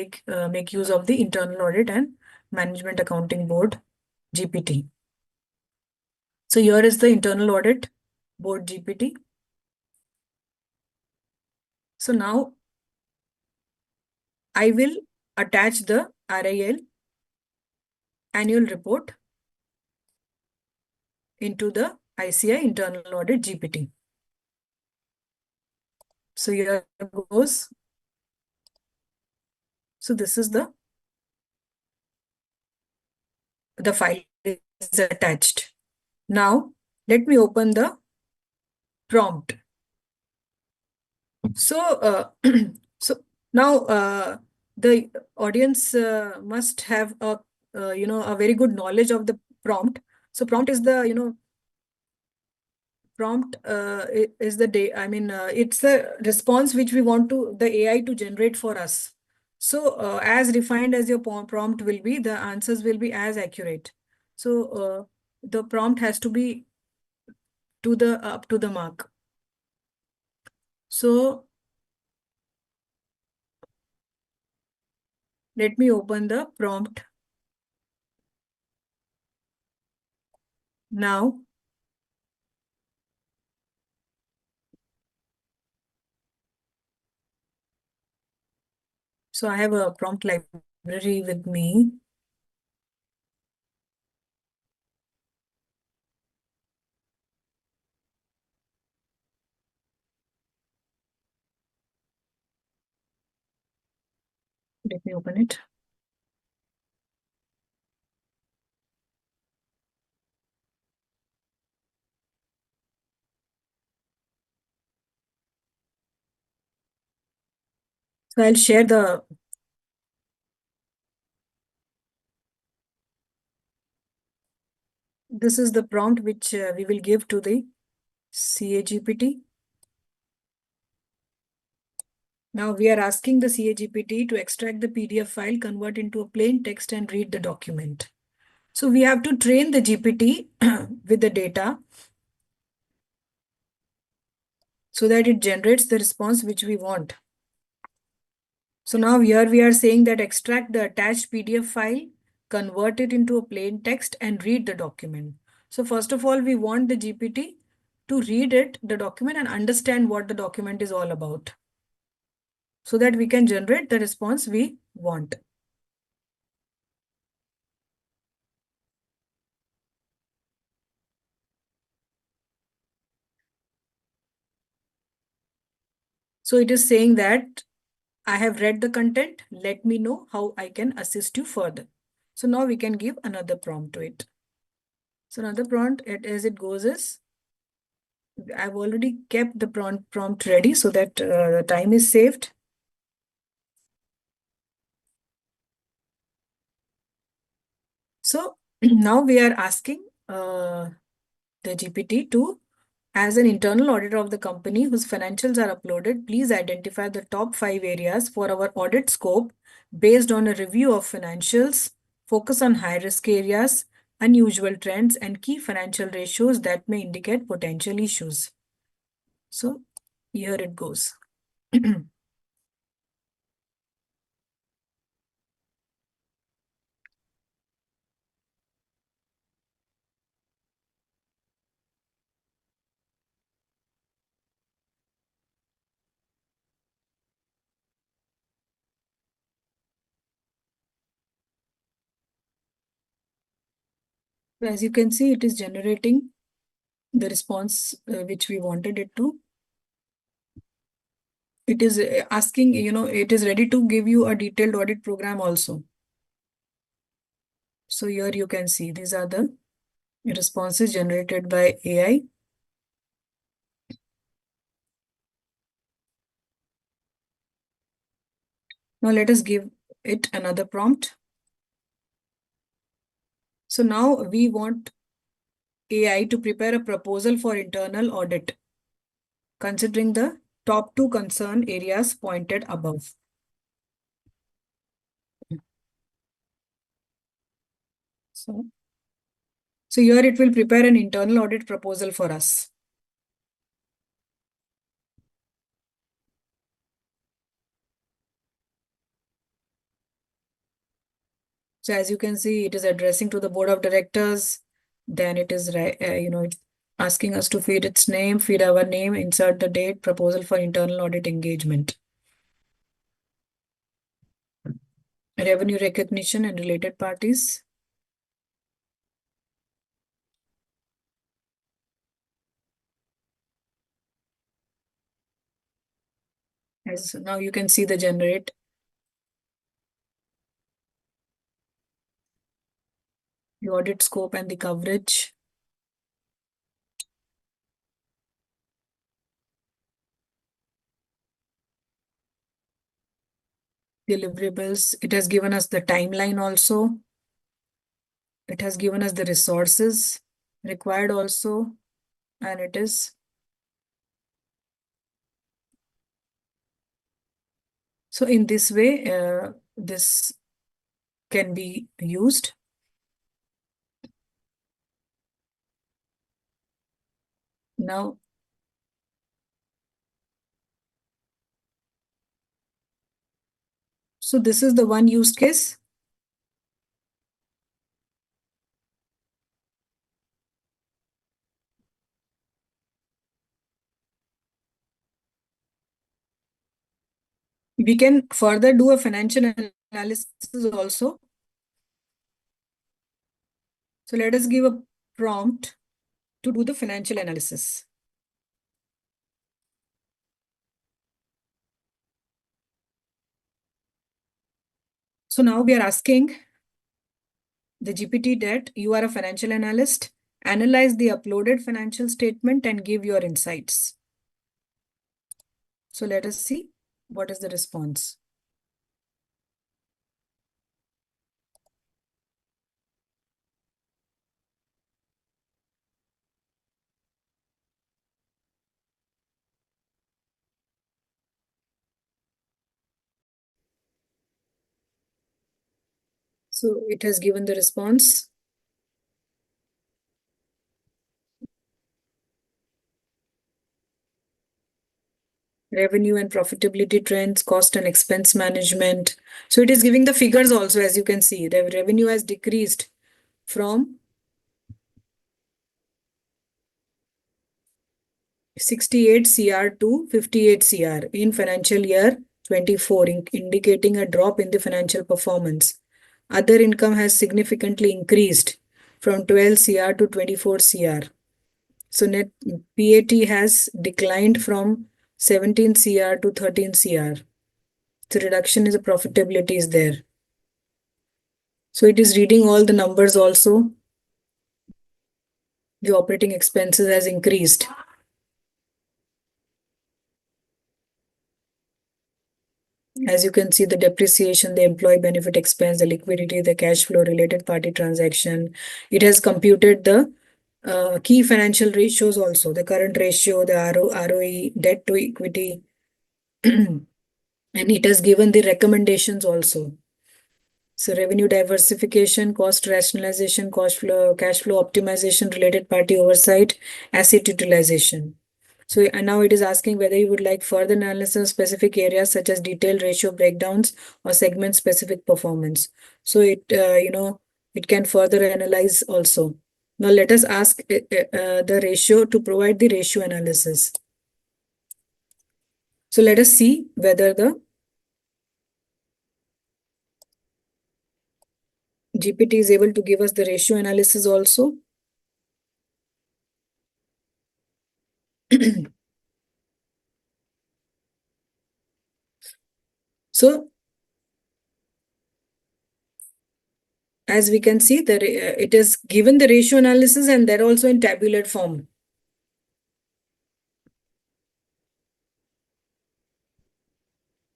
make use of the internal audit and management accounting board GPT. So here is the internal audit board GPT. So now I will attach the RIL annual report into the ICI internal audit GPT. So here goes. So this is the file is attached. Now let me open the prompt. So so now the audience must have a very good knowledge of the prompt. So prompt is the is the day. I mean, it's the response which we want the AI to generate for us. So as refined as your prompt will be, the answers will be as accurate. So the prompt has to be up to the mark. So let me open the prompt now. So I have a prompt library with me. Let me open it. So I'll share this is the prompt which we will give to the CAGPT. Now we are asking the CAGPT to extract the PDF file, convert into a plain text and read the document. So we have to train the GPT with the data so that it generates the response which we want. So now here we are saying that extract the attached PDF file, convert it into a plain text and read the document. So first of all, we want the GPT to read it, the document, and understand what the document is all about, so that we can generate the response we want. So it is saying that I have read the content. Let me know how I can assist you further. So now we can give another prompt to it. So another prompt, as it goes is, I've already kept the prompt ready so that the time is saved. So now we are asking the GPT to, as an internal auditor of the company whose financials are uploaded, please identify the top 5 areas for our audit scope based on a review of financials, focus on high-risk areas, unusual trends, and key financial ratios that may indicate potential issues. So here it goes. As you can see, it is generating the response which we wanted it to. It is asking, it is ready to give you a detailed audit program also. So here you can see these are the responses generated by AI. Now let us give it another prompt. So now we want AI to prepare a proposal for internal audit, considering the top 2 concern areas pointed above. So here it will prepare an internal audit proposal for us. So as you can see, it is addressing to the board of directors. Then it is, asking us to feed its name, feed our name, insert the date, proposal for internal audit engagement. Revenue recognition and related parties. As now you can see the generate. The audit scope and the coverage. Deliverables. It has given us the timeline also. It has given us the resources required also. And it is. So in this way, this can be used. Now, so this is the one use case. We can further do a financial analysis also. So let us give a prompt to do the financial analysis. So now we are asking the GPT that you are a financial analyst, analyze the uploaded financial statement and give your insights. So let us see what is the response. So it has given the response. Revenue and profitability trends, cost and expense management. So it is giving the figures also, as you can see. The revenue has decreased from 68 CR to 58 CR in financial year 24, indicating a drop in the financial performance. Other income has significantly increased from 12 CR to 24 CR. So net PAT has declined from 17 CR to 13 CR. The reduction in the profitability is there. So it is reading all the numbers also. The operating expenses has increased. As you can see, the depreciation, the employee benefit expense, the liquidity, the cash flow, related party transaction. It has computed the key financial ratios also, the current ratio, the ROE, debt to equity, and it has given the recommendations also. So revenue diversification, cost rationalization, cash flow optimization, related party oversight, asset utilization. So and now it is asking whether you would like further analysis of specific areas such as detailed ratio breakdowns or segment specific performance. So it it can further analyze also. Now let us ask the ratio to provide the ratio analysis. So let us see whether the GPT is able to give us the ratio analysis also. So as we can see, that it is given the ratio analysis and that also in tabular form.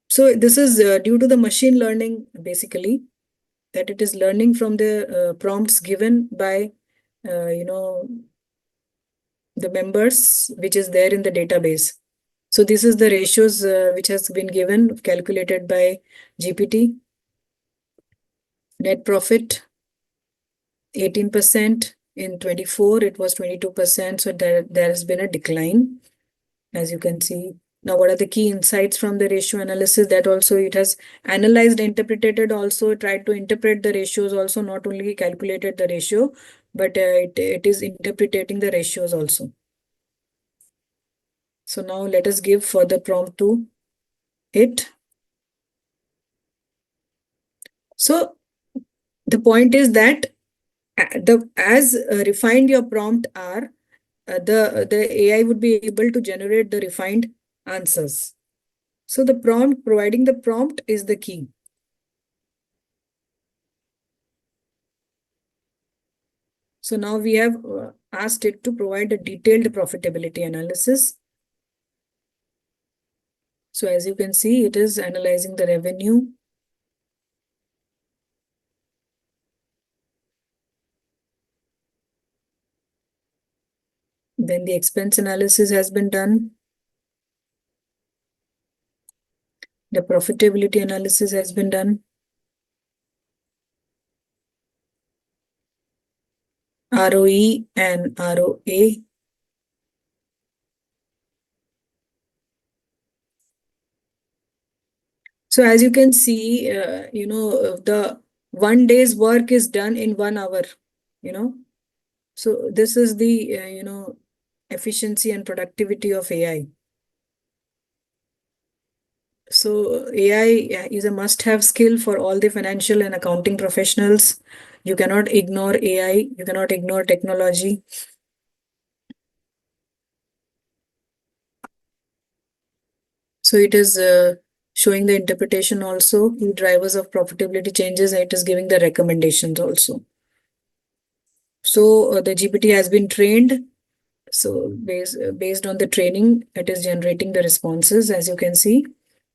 So this is due to the machine learning, basically, that it is learning from the prompts given by, the members, which is there in the database. So this is the ratios which has been given, calculated by GPT. Net profit, 18%. In 24, it was 22%. So there has been a decline, as you can see. Now, what are the key insights from the ratio analysis? That also it has analyzed, interpreted, also tried to interpret the ratios, also not only calculated the ratio, but it is interpreting the ratios also. So now let us give further prompt to it. So the point is that as refined your prompt are, the AI would be able to generate the refined answers. So the prompt, providing the prompt is the key. So now we have asked it to provide a detailed profitability analysis. So as you can see, it is analyzing the revenue. Then the expense analysis has been done. The profitability analysis has been done. ROE and ROA. So as you can see, the 1 day's work is done in 1 hour, So this is the, efficiency and productivity of AI. So AI is a must-have skill for all the financial and accounting professionals. You cannot ignore AI. You cannot ignore technology. So it is showing the interpretation also, key drivers of profitability changes, and it is giving the recommendations also. So the GPT has been trained. So based on the training, it is generating the responses, as you can see.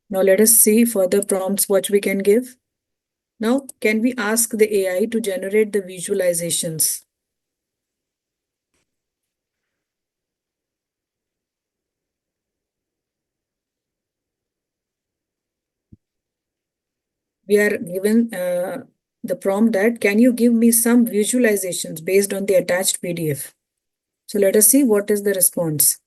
Now let us see further prompts what we can give. Now, can we ask the AI to generate the visualizations? We are given the prompt that, can you give me some visualizations based on the attached PDF? So let us see what is the response.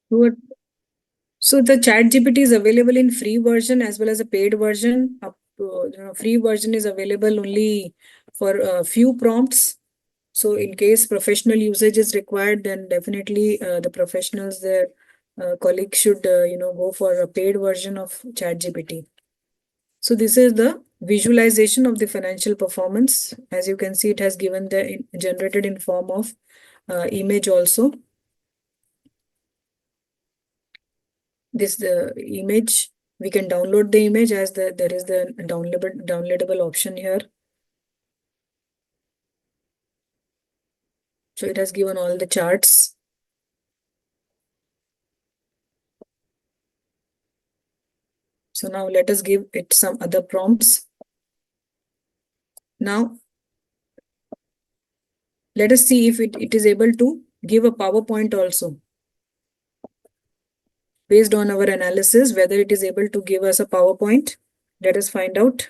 What? So the chat GPT is available in free version as well as a paid version. Free version is available only for a few prompts. So in case professional usage is required, then definitely the professionals, their colleagues should go for a paid version of ChatGPT. So this is the visualization of the financial performance. As you can see, it has given the generated in form of image also. This the image. We can download the image as there is the downloadable option here. So it has given all the charts. So now let us give it some other prompts. Now, let us see if it is able to give a PowerPoint also. Based on our analysis, whether it is able to give us a PowerPoint. Let us find out.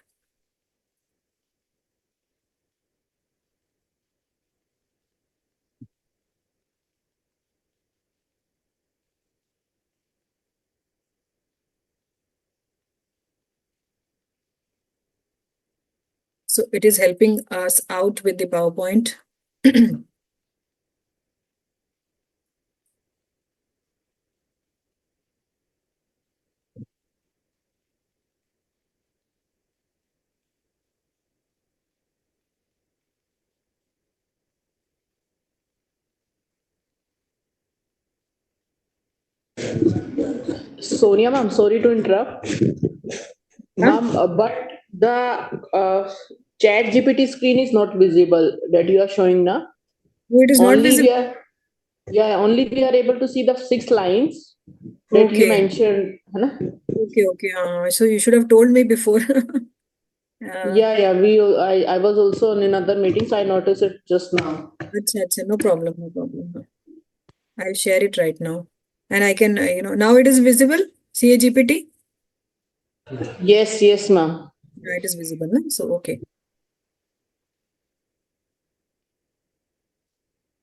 So it is helping us out with the PowerPoint. Sonia, ma'am, sorry to interrupt. Huh? Ma'am, but the chat GPT screen is not visible that you are showing now. No, it is not Only visible. we are, yeah, only we are able to see the 6 lines that you Okay. mentioned. है ना? Okay. So you should have told me before. Yeah, I was also in another meeting, so I noticed it just now. Achha, no problem. I'll share it right now. And I can, now it is visible, CAGPT. Yes, ma'am. Yeah, it is visible. No? So, okay.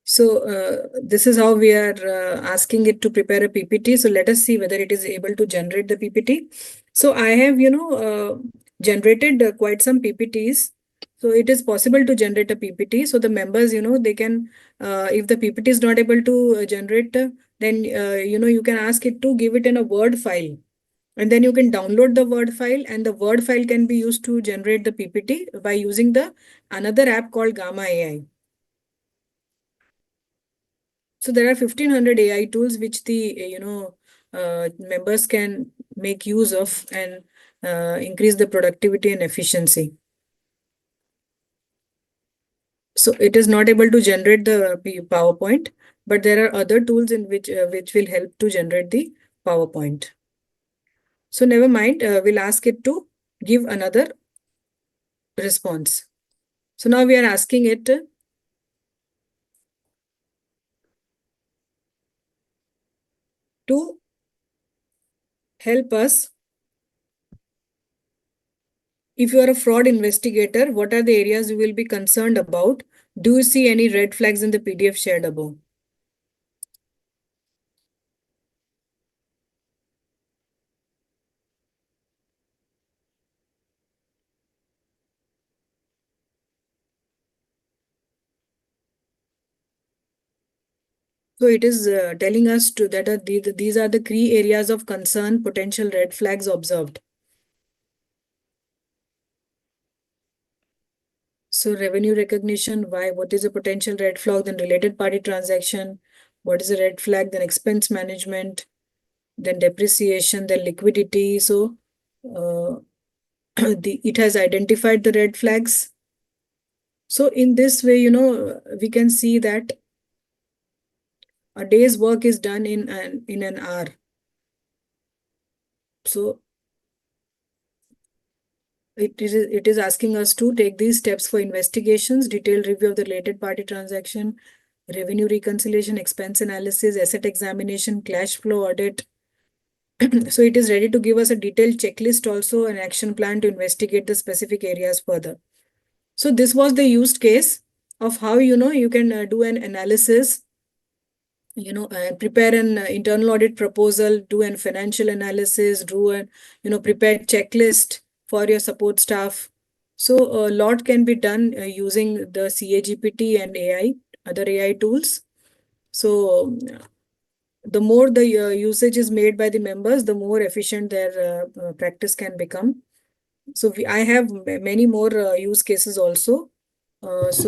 So this is how we are asking it to prepare a PPT. So let us see whether it is able to generate the PPT. So I have, generated quite some PPTs. So it is possible to generate a PPT. So the members, they can, if the PPT is not able to generate, then, you can ask it to give it in a Word file. And then you can download the Word file, and the Word file can be used to generate the PPT by using the another app called Gamma AI. So there are 1,500 AI tools which the members can make use of and increase the productivity and efficiency. So it is not able to generate the PowerPoint, but there are other tools in which will help to generate the PowerPoint. So never mind, we'll ask it to give another response. So now we are asking it to help us. If you are a fraud investigator, what are the areas you will be concerned about? Do you see any red flags in the PDF shared above? So it is telling us that these are the key areas of concern, potential red flags observed. So revenue recognition, why? What is a potential red flag? Then related party transaction. What is a red flag? Then expense management. Then depreciation. Then liquidity. So it has identified the red flags. So in this way, we can see that a day's work is done in an hour. So it is asking us to take these steps for investigations, detailed review of the related party transaction, revenue reconciliation, expense analysis, asset examination, cash flow audit. So it is ready to give us a detailed checklist, also an action plan to investigate the specific areas further. So this was the used case of how you can do an analysis, prepare an internal audit proposal, do an financial analysis, do an prepare checklist for your support staff. So a lot can be done using the CAGPT and AI, other AI tools. So the more the usage is made by the members, the more efficient their practice can become. So I have many more use cases also. If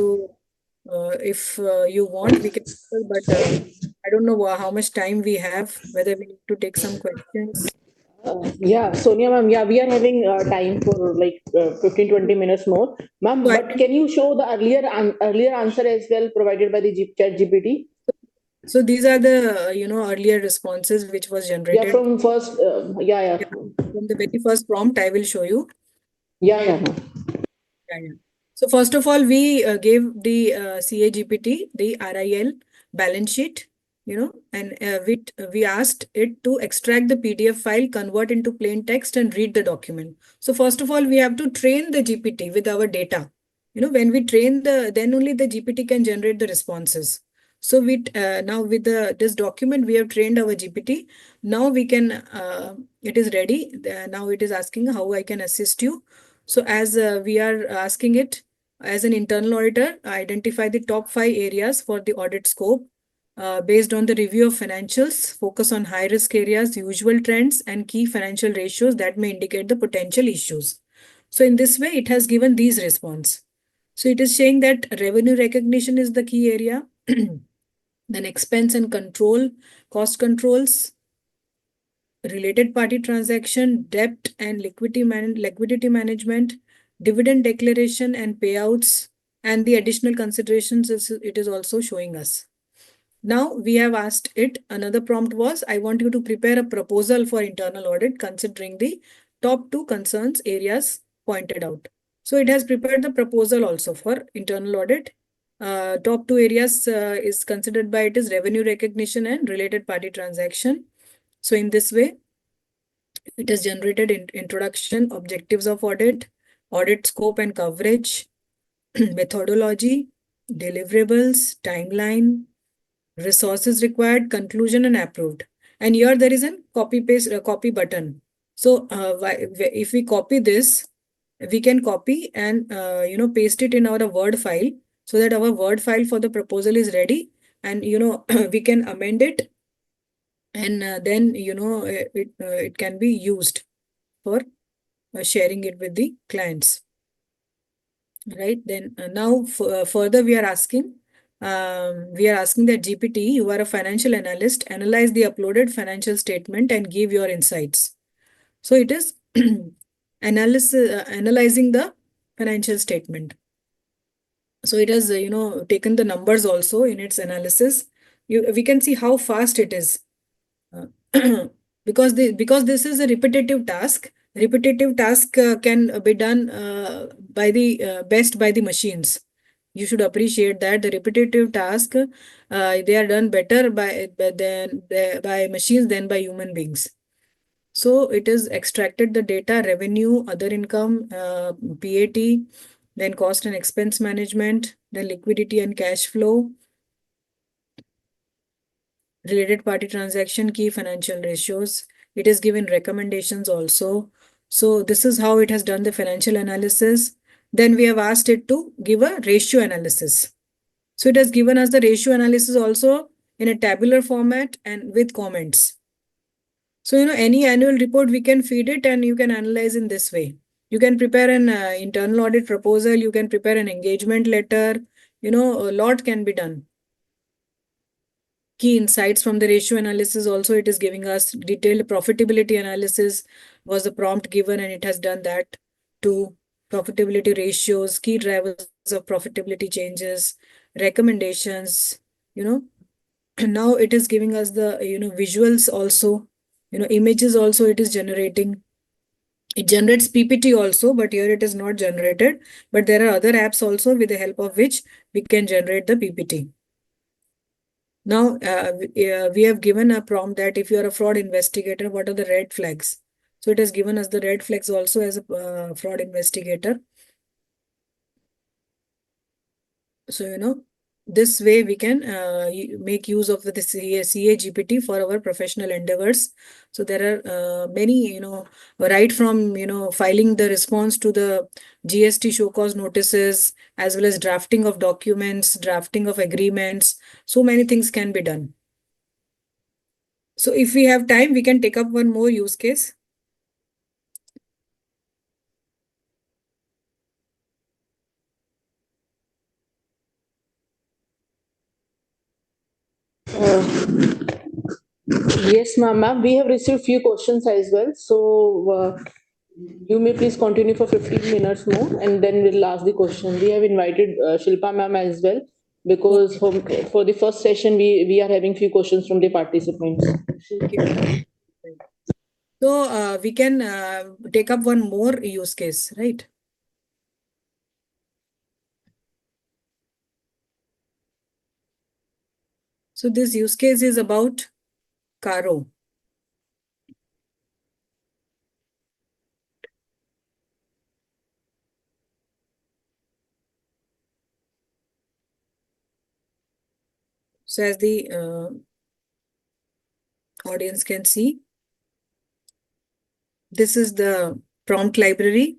you want, we can, but I don't know how much time we have, whether we need to take some questions. Yeah, Sonia ma'am, yeah, we are having time for like 15-20 minutes more. Ma'am, So I but can you show the earlier answer as well provided by the chat GPT? so these are the earlier responses which was Yeah, generated. from first, yeah, Yeah, from the very first prompt, I will show you. yeah, ma'am. Yeah. So first of all, we gave the CAGPT the RIL balance sheet, and we asked it to extract the PDF file, convert into plain text, and read the document. So first of all, we have to train the GPT with our data. When we train then only the GPT can generate the responses. So now with this document, we have trained our GPT. Now we can, it is ready. Now it is asking how I can assist you. So as we are asking it, as an internal auditor, identify the top 5 areas for the audit scope. Based on the review of financials, focus on high risk areas, usual trends, and key financial ratios that may indicate the potential issues. So in this way, it has given these response. So it is saying that revenue recognition is the key area. Then expense and control, cost controls, related party transaction, debt and liquidity management, dividend declaration and payouts, and the additional considerations it is also showing us. Now we have asked it, another prompt was, I want you to prepare a proposal for internal audit considering the top 2 concerns areas pointed out. So it has prepared the proposal also for internal audit. Top 2 areas is considered by it is revenue recognition and related party transaction. So in this way, it has generated introduction, objectives of audit, audit scope and coverage, methodology, deliverables, timeline, resources required, conclusion and approved. And here there is a copy paste copy button. So if we copy this, we can copy and paste it in our Word file, so that our Word file for the proposal is ready, and we can amend it, and then it can be used for sharing it with the clients. Right, then now further we are asking that GPT, you are a financial analyst, analyze the uploaded financial statement and give your insights. So it is analyzing the financial statement. So it has taken the numbers also in its analysis. We can see how fast it is. Because this is a repetitive task. Repetitive task can be done by the best by the machines. You should appreciate that the repetitive task they are done better by machines than by human beings. So it is extracted the data, revenue, other income, PAT, then cost and expense management, then liquidity and cash flow, related party transaction, key financial ratios. It is given recommendations also. So this is how it has done the financial analysis. Then we have asked it to give a ratio analysis. So it has given us the ratio analysis also in a tabular format and with comments. So, any annual report, we can feed it and you can analyze in this way. You can prepare an internal audit proposal, you can prepare an engagement letter, a lot can be done. Key insights from the ratio analysis also, it is giving us detailed profitability analysis was the prompt given, and it has done that to profitability ratios, key drivers of profitability changes, recommendations, and now it is giving us the, visuals also, images also it is generating. It generates PPT also, but here it is not generated. But there are other apps also with the help of which we can generate the PPT. Now, we have given a prompt that if you are a fraud investigator, what are the red flags? So it has given us the red flags also as a fraud investigator. So, this way we can make use of the CA GPT for our professional endeavors. So there are many, right from, filing the response to the GST show cause notices, as well as drafting of documents, drafting of agreements. So many things can be done. So if we have time, we can take up one more use case. Yes, ma'am. We have received few questions as well. So you may please continue for 15 minutes more, and then we'll ask the question. We have invited Shilpa ma'am as well, because for the first session we are having few questions from the participants. Okay. So we can take up one more use case, right? So this use case is about Caro. So as the audience can see, this is the prompt library.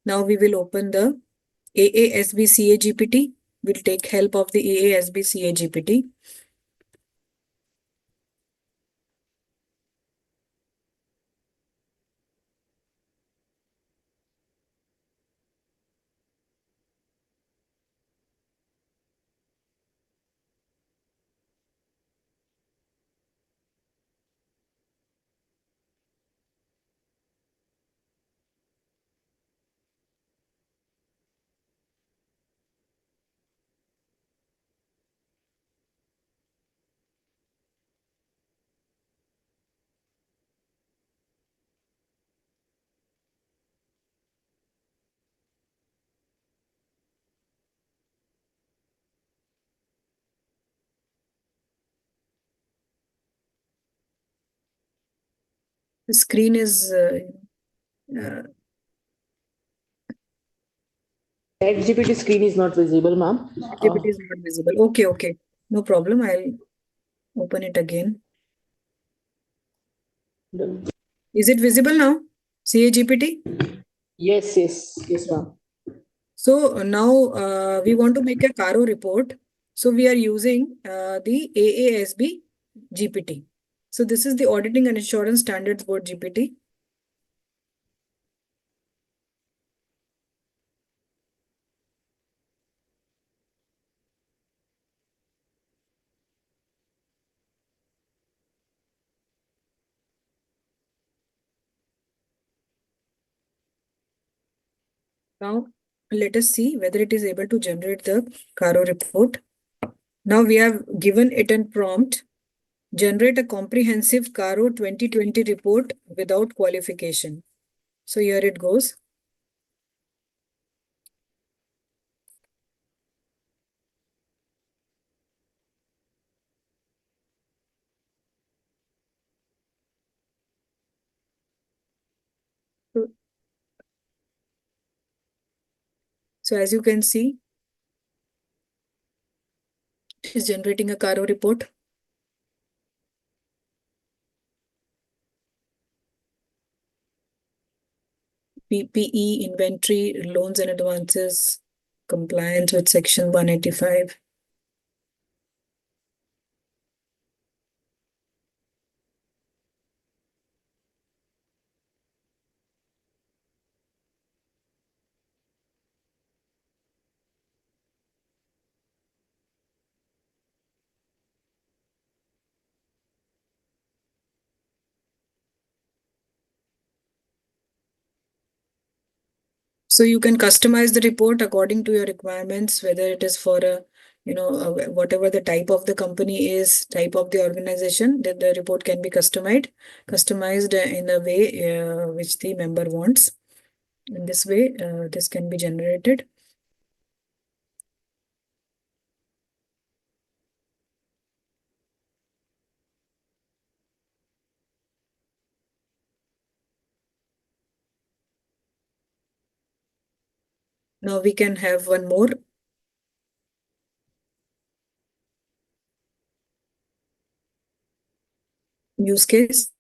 Now we will open the AASB CA GPT. We'll take help of the AASB CA GPT. The screen is That GPT screen is not visible, ma'am. GPT is not visible. Okay. No problem. I'll open it again. Is it visible now? CA GPT? Yes, ma'am. So now we want to make a Caro report. So we are using the AASB GPT. So this is the Auditing and Assurance Standards Board GPT. Now let us see whether it is able to generate the Caro report. Now we have given it a prompt. Generate a comprehensive Caro 2020 report without qualification. So here it goes. So as you can see, it is generating a Caro report. PPE, inventory, loans and advances, compliance with section 185. So you can customize the report according to your requirements, whether it is for a, whatever the type of the company is, type of the organization, that the report can be customized in a way which the member wants. In this way, this can be generated. Now we can have one more use case.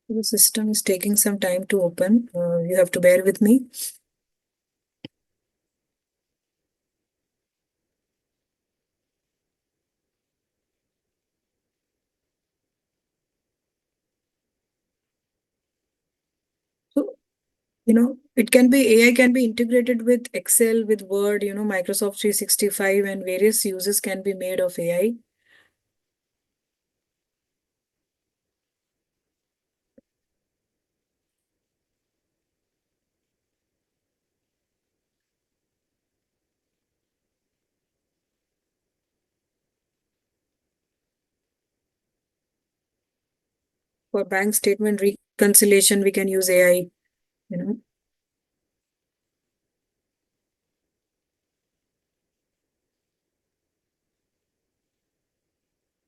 The system is taking some time to open. You have to bear with me. So, it can be, AI can be integrated with Excel, with Word, Microsoft 365, and various uses can be made of AI. For bank statement reconciliation, we can use AI, you know.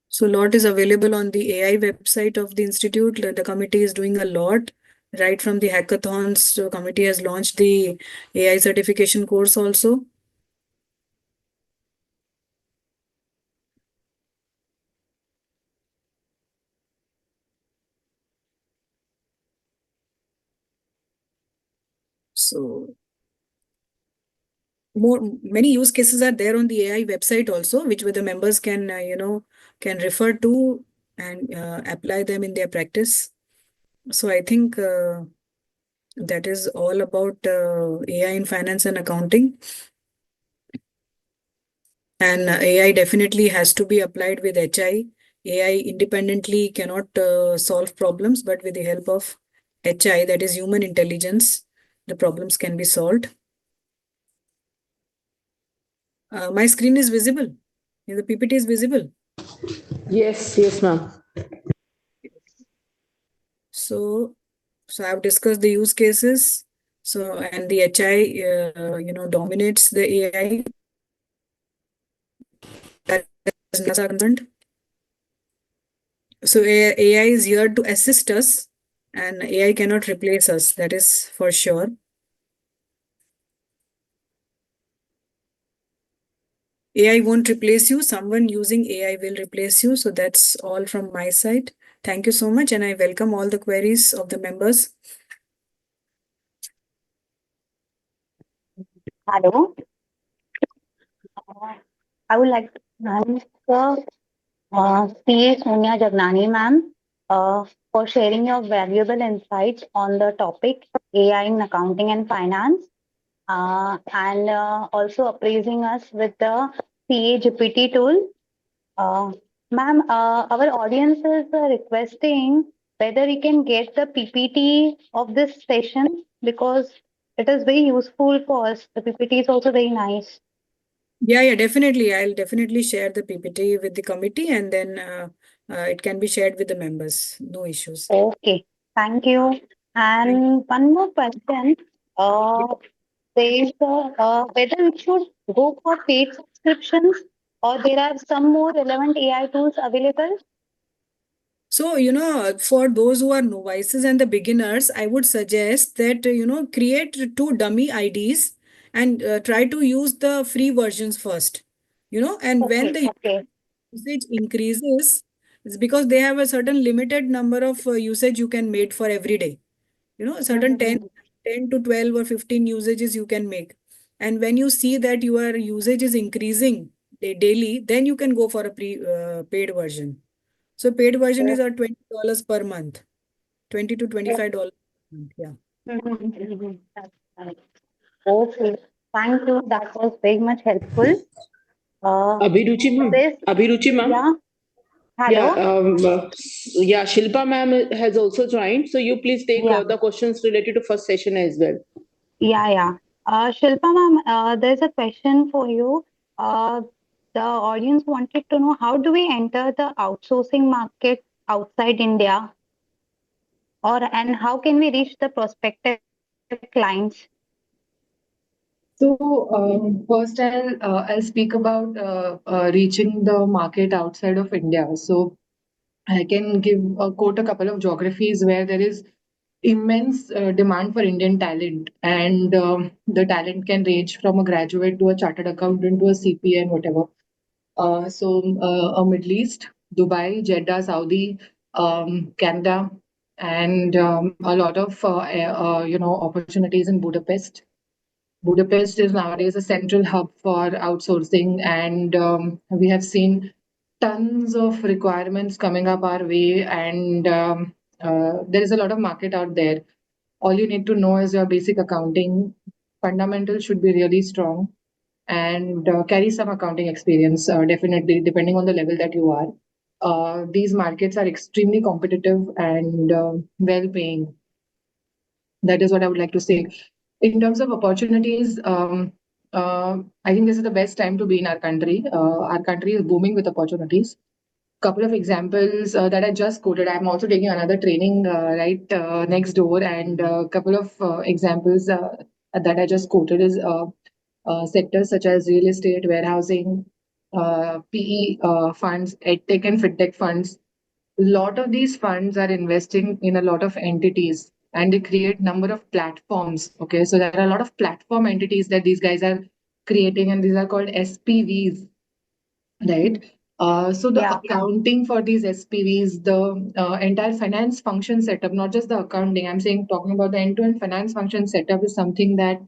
So a lot is available on the AI website of the institute. The committee is doing a lot. Right from the hackathons, the committee has launched the AI certification course also. So many use cases are there on the AI website also, which the members can can refer to and apply them in their practice. So I think that is all about AI in finance and accounting. And AI definitely has to be applied with HI. AI independently cannot solve problems, but with the help of HI, that is human intelligence, the problems can be solved. My screen is visible. The PPT is visible. Yes, ma'am. So I've discussed the use cases. So, and the HI, dominates the AI. That is concerned. So AI is here to assist us, and AI cannot replace us. That is for sure. AI won't replace you. Someone using AI will replace you. So that's all from my side. Thank you so much, and I welcome all the queries of the members. Hello. I would like to thank CA Sonia Jagnani ma'am for sharing your valuable insights on the topic AI in accounting and finance, and also appraising us with the CA GPT tool. Uh, Ma'am, our audience is requesting whether we can get the PPT of this session because it is very useful for us. The PPT is also very nice. Yeah, definitely. I'll definitely share the PPT with the committee, and then it can be shared with the members. No issues. Okay, thank you. And one more question. There is whether we should go for paid subscriptions or there are some more relevant AI tools available? So, for those who are novices and the beginners, I would suggest that, create two dummy IDs and try to use the free versions first, and when Okay, the okay. usage increases, it's because they have a certain limited number of usage you can make for every day. A certain Mhm. 10 to 12 or 15 usages you can make. And when you see that your usage is increasing daily, then you can go for a paid version. So paid version is Oh, $20 per month, 20 to oh, $25 per month. Yeah. mhm. That's nice. Okay, thank you. That was very much helpful. Uh, Abhiruchi ma'am. this, Abhiruchi ma'am. yeah. Yeah, Hello. yeah, Shilpa ma'am has also joined. So you please take Yeah, the questions related to first session as well. yeah. Shilpa ma'am, there's a question for you. Uh, the audience wanted to know how do we enter the outsourcing market outside India, or and how can we reach the prospective clients? So first, I'll speak about reaching the market outside of India. So I can quote a couple of geographies where there is immense demand for Indian talent, and the talent can range from a graduate to a chartered accountant to a CPA and whatever. A Middle East, Dubai, Jeddah, Saudi, Canada, and a lot of opportunities in Budapest. Budapest is nowadays a central hub for outsourcing, and we have seen tons of requirements coming up our way, and there is a lot of market out there. All you need to know is your basic accounting. Fundamentals should be really strong and carry some accounting experience, definitely, depending on the level that you are. These markets are extremely competitive and well paying. That is what I would like to say. In terms of opportunities, I think this is the best time to be in our country. Our country is booming with opportunities. Couple of examples that I just quoted. I'm also taking another training right next door, and a couple of examples that I just quoted is sectors such as real estate, warehousing, PE funds, edtech and fintech funds. A lot of these funds are investing in a lot of entities and they create number of platforms. Okay, so there are a lot of platform entities that these guys are creating, and these are called SPVs, right? So the Yeah, accounting for these SPVs, the entire finance function setup, not just the accounting, I'm saying talking about the end-to-end finance function setup is something that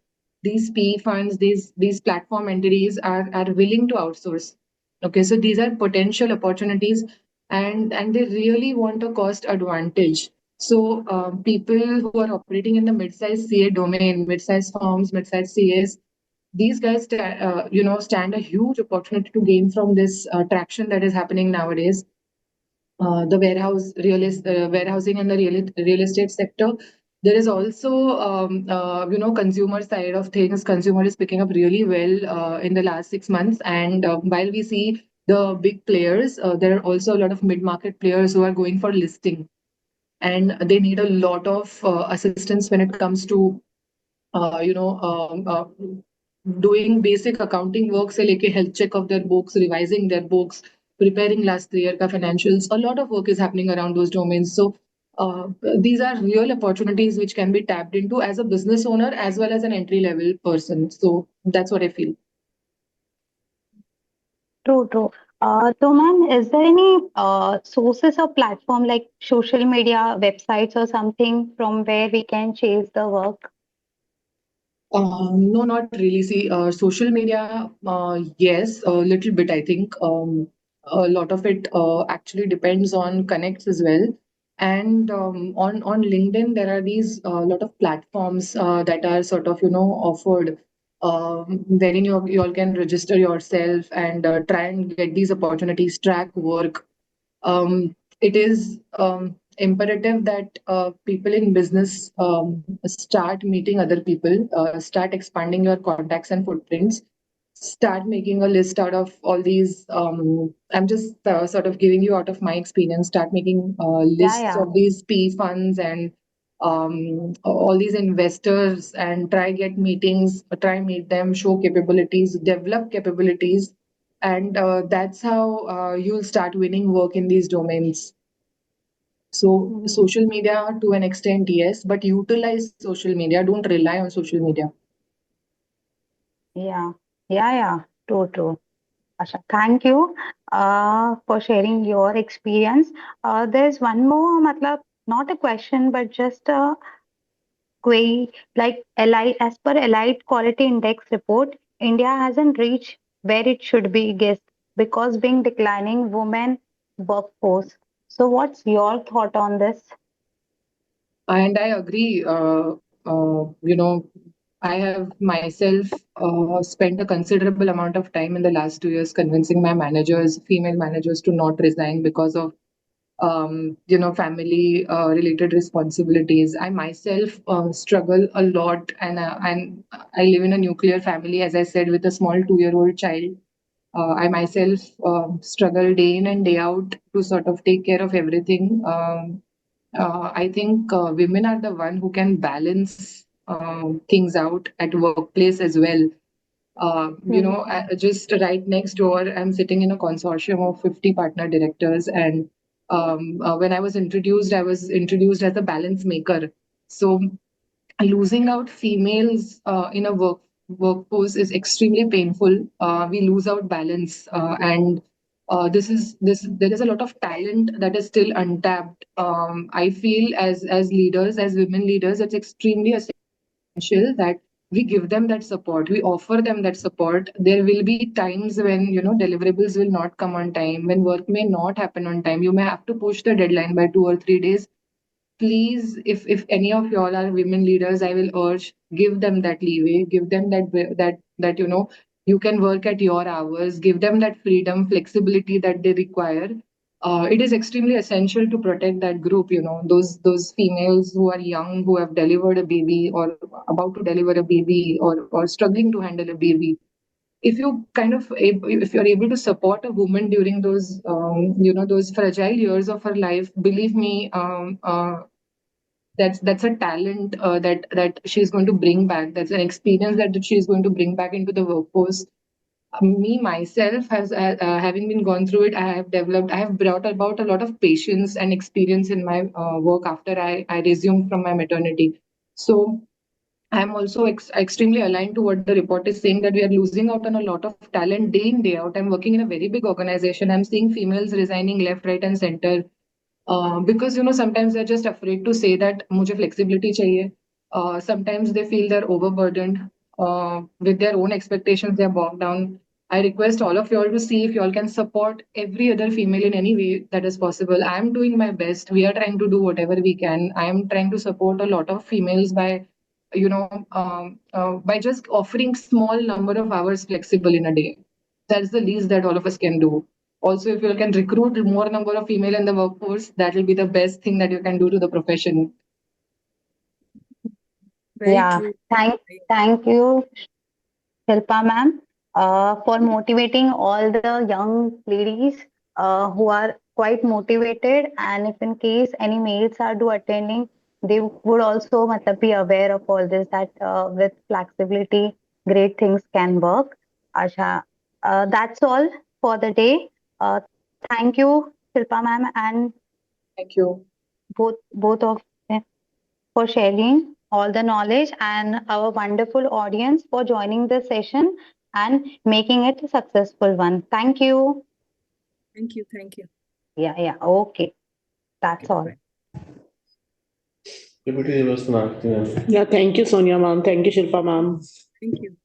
these PE funds, these platform entities are willing to outsource. Okay, so these are potential opportunities, and they really want a cost advantage. So people who are operating in the mid-sized CA domain, mid-sized firms, mid-sized CAs, these guys stand a huge opportunity to gain from this traction that is happening nowadays. The warehousing and the real estate sector. There is also consumer side of things. Consumer is picking up really well in the last 6 months, and while we see the big players, there are also a lot of mid-market players who are going for listing, and they need a lot of assistance when it comes to uh, you know, um, uh, doing basic accounting work से लेके health check of their books, revising their books, preparing last 3 year का financials. A lot of work is happening around those domains. So uh, these are real opportunities which can be tapped into as a business owner as well as an entry level person. So that's what I feel. true. So, ma'am, is there any sources or platform like social media, websites, or something from where we can chase the work? No, not really. See, social media, yes, a little bit, I think. A lot of it actually depends on connects as well. And on LinkedIn, there are these lot of platforms that are sort of, offered, wherein you all can register yourself and try and get these opportunities, track work. It is imperative that people in business start meeting other people, start expanding your contacts and footprints, start making a list out of all these. I'm just sort of giving you out of my experience, start making Yeah, lists yeah. of these P funds and all these investors and try get meetings, try meet them, show capabilities, develop capabilities, and that's how you'll start winning work in these domains. So social media to an extent, yes, but utilize social media. Don't rely on social media. Yeah, yeah, true. Asha, thank you for sharing your experience. There's one more, matlab, not a question, but just a query. Like as per Allied Quality Index report, India hasn't reached where it should be, guess, because being declining women workforce. So, what's your thought on this? And I agree. I have myself spent a considerable amount of time in the last 2 years convincing my managers, female managers, to not resign because of family related responsibilities. I myself struggle a lot, and I live in a nuclear family, as I said, with a small 2-year-old child. I myself struggle day in and day out to sort of take care of everything. I think women are the one who can balance things out at workplace as well. Just right next door, I'm sitting in a consortium of 50 partner directors, and when I was introduced as a balance maker. So losing out females in a workforce is extremely painful. We lose out balance, and this there is a lot of talent that is still untapped. I feel as leaders, as women leaders, it's extremely essential that we give them that support. We offer them that support. There will be times when deliverables will not come on time, when work may not happen on time. You may have to push the deadline by 2 or 3 days. Please, if any of y'all are women leaders, I will urge, give them that leeway, give them that you can work at your hours, give them that freedom, flexibility that they require. It is extremely essential to protect that group, those females who are young, who have delivered a baby or about to deliver a baby, or struggling to handle a baby. If you're able to support a woman during those fragile years of her life, believe me, that's a talent that she's going to bring back. That's an experience that she's going to bring back into the workforce. Me myself, has having been gone through it, I have brought about a lot of patience and experience in my work after I resumed from my maternity. So I'm also extremely aligned to what the report is saying, that we are losing out on a lot of talent day in, day out. I'm working in a very big organization. I'm seeing females resigning left, right, and center because sometimes they're just afraid to say that मुझे flexibility चाहिए. Sometimes they feel they're overburdened with their own expectations. They're bogged down. I request all of y'all to see if y'all can support every other female in any way that is possible. I'm doing my best. We are trying to do whatever we can. I am trying to support a lot of females by just offering small number of hours flexible in a day. That's the least that all of us can do. Also, if you can recruit more number of female in the workforce, that will be the best thing that you can do to the profession. Very Yeah, true. thank you, Shilpa ma'am, for motivating all the young ladies who are quite motivated. And if in case any males are do attending, they would also matlab, be aware of all this, that with flexibility, great things can work. Asha, that's all for the day. Thank you, Shilpa ma'am, and Thank you. both of them for sharing all the knowledge, and our wonderful audience for joining the session and making it a successful one. Thank you. Thank you. Thank you. Yeah. Okay. That's all. Bye. Yeah, thank you, Sonia ma'am. Thank you, Shilpa ma'am. Thank you.